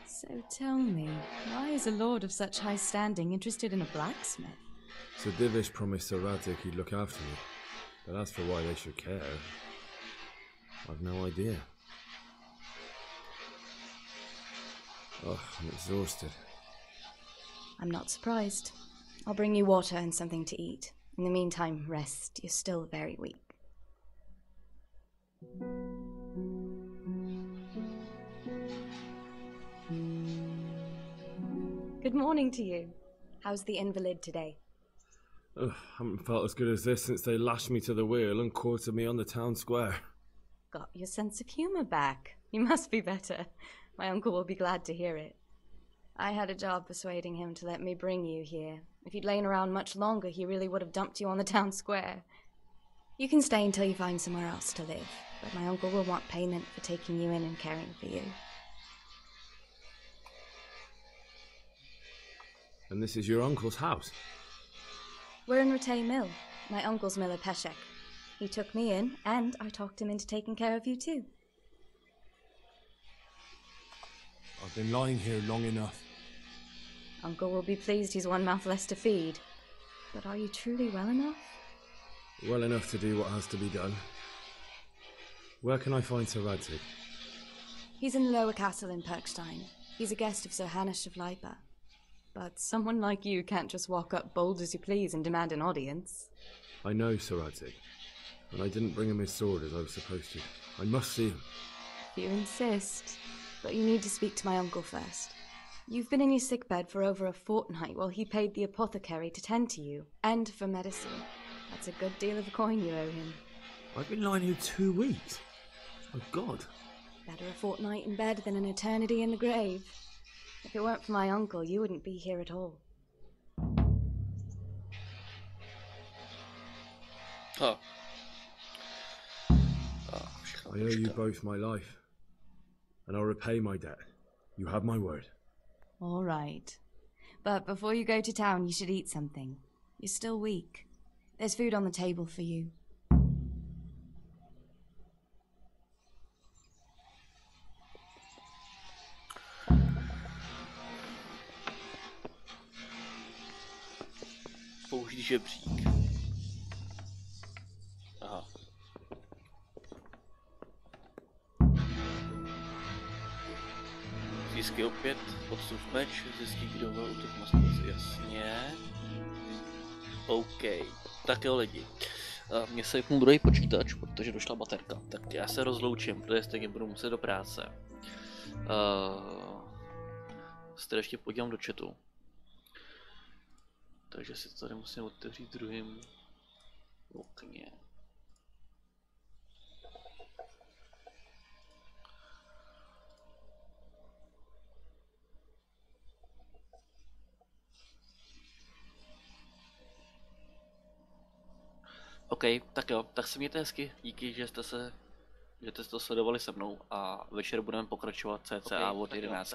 W: So tell me, why is a lord of such high standing interested in a blacksmith?
F: Sir Divish promised Sir Radic he'd look after me. But as for why they should care, I've no idea. Oh, I'm exhausted.
W: I'm not surprised. I'll bring you water and something to eat. In the meantime, rest. You're still very weak. Good morning to you. How's the invalid today?
F: Ugh, haven't felt as good as this since they lashed me to the wheel and quartered me on the town square.
W: Got your sense of humour back. You must be better. My uncle will be glad to hear it. I had a job persuading him to let me bring you here. If you'd lain around much longer, he really would have dumped you on the town square. You can stay until you find somewhere else to live, but my uncle will want payment for taking you in and caring for you.
F: And this is your uncle's house?
W: We're in Rattay Mill, my uncle's mill at Peshek. He took me in, and I talked him into taking care of you too.
N: I've been lying here long enough.
W: Uncle will be pleased he's one mouth less to feed. But are you truly well enough?
F: Well enough to do what has to be done. Where can I find Sir Radzig?
W: He's in the lower castle in Perkstein. He's a guest of Sir Hanush of Leipa. But someone like you can't just walk up bold as you please and demand an audience.
F: I know Sir Radzig, and I didn't bring him his sword as I was supposed to. I must see him.
W: If you insist. But you need to speak to my uncle first. You've been in your sickbed for over a fortnight while he paid the apothecary to tend to you, and for medicine. That's a good deal of coin you owe him.
F: I've been lying here 2 weeks. Oh, God.
W: Better a fortnight in bed than an eternity in the grave. If it weren't for my uncle, you wouldn't be here at all.
B: Oh.
F: I owe you both my life. And I'll repay my debt. You have my word.
W: All right. But before you go to town, you should eat something. You're still weak. There's food on the table for you.
B: Použít žebřík. Aha. Získej opět, odsuv meč, zjistí, kdo byl útok mostnici, jasně. OK, tak jo lidi. Mně se vypnul druhý počítač, protože došla baterka, tak já se rozloučím, protože stejně budu muset do práce. Se ještě podívám do chatu. Takže si to tady musím otevřít v druhém okně. OK, tak jo, tak se mějte hezky, díky, že jste to sledovali se mnou a večer budeme pokračovat cca od 11.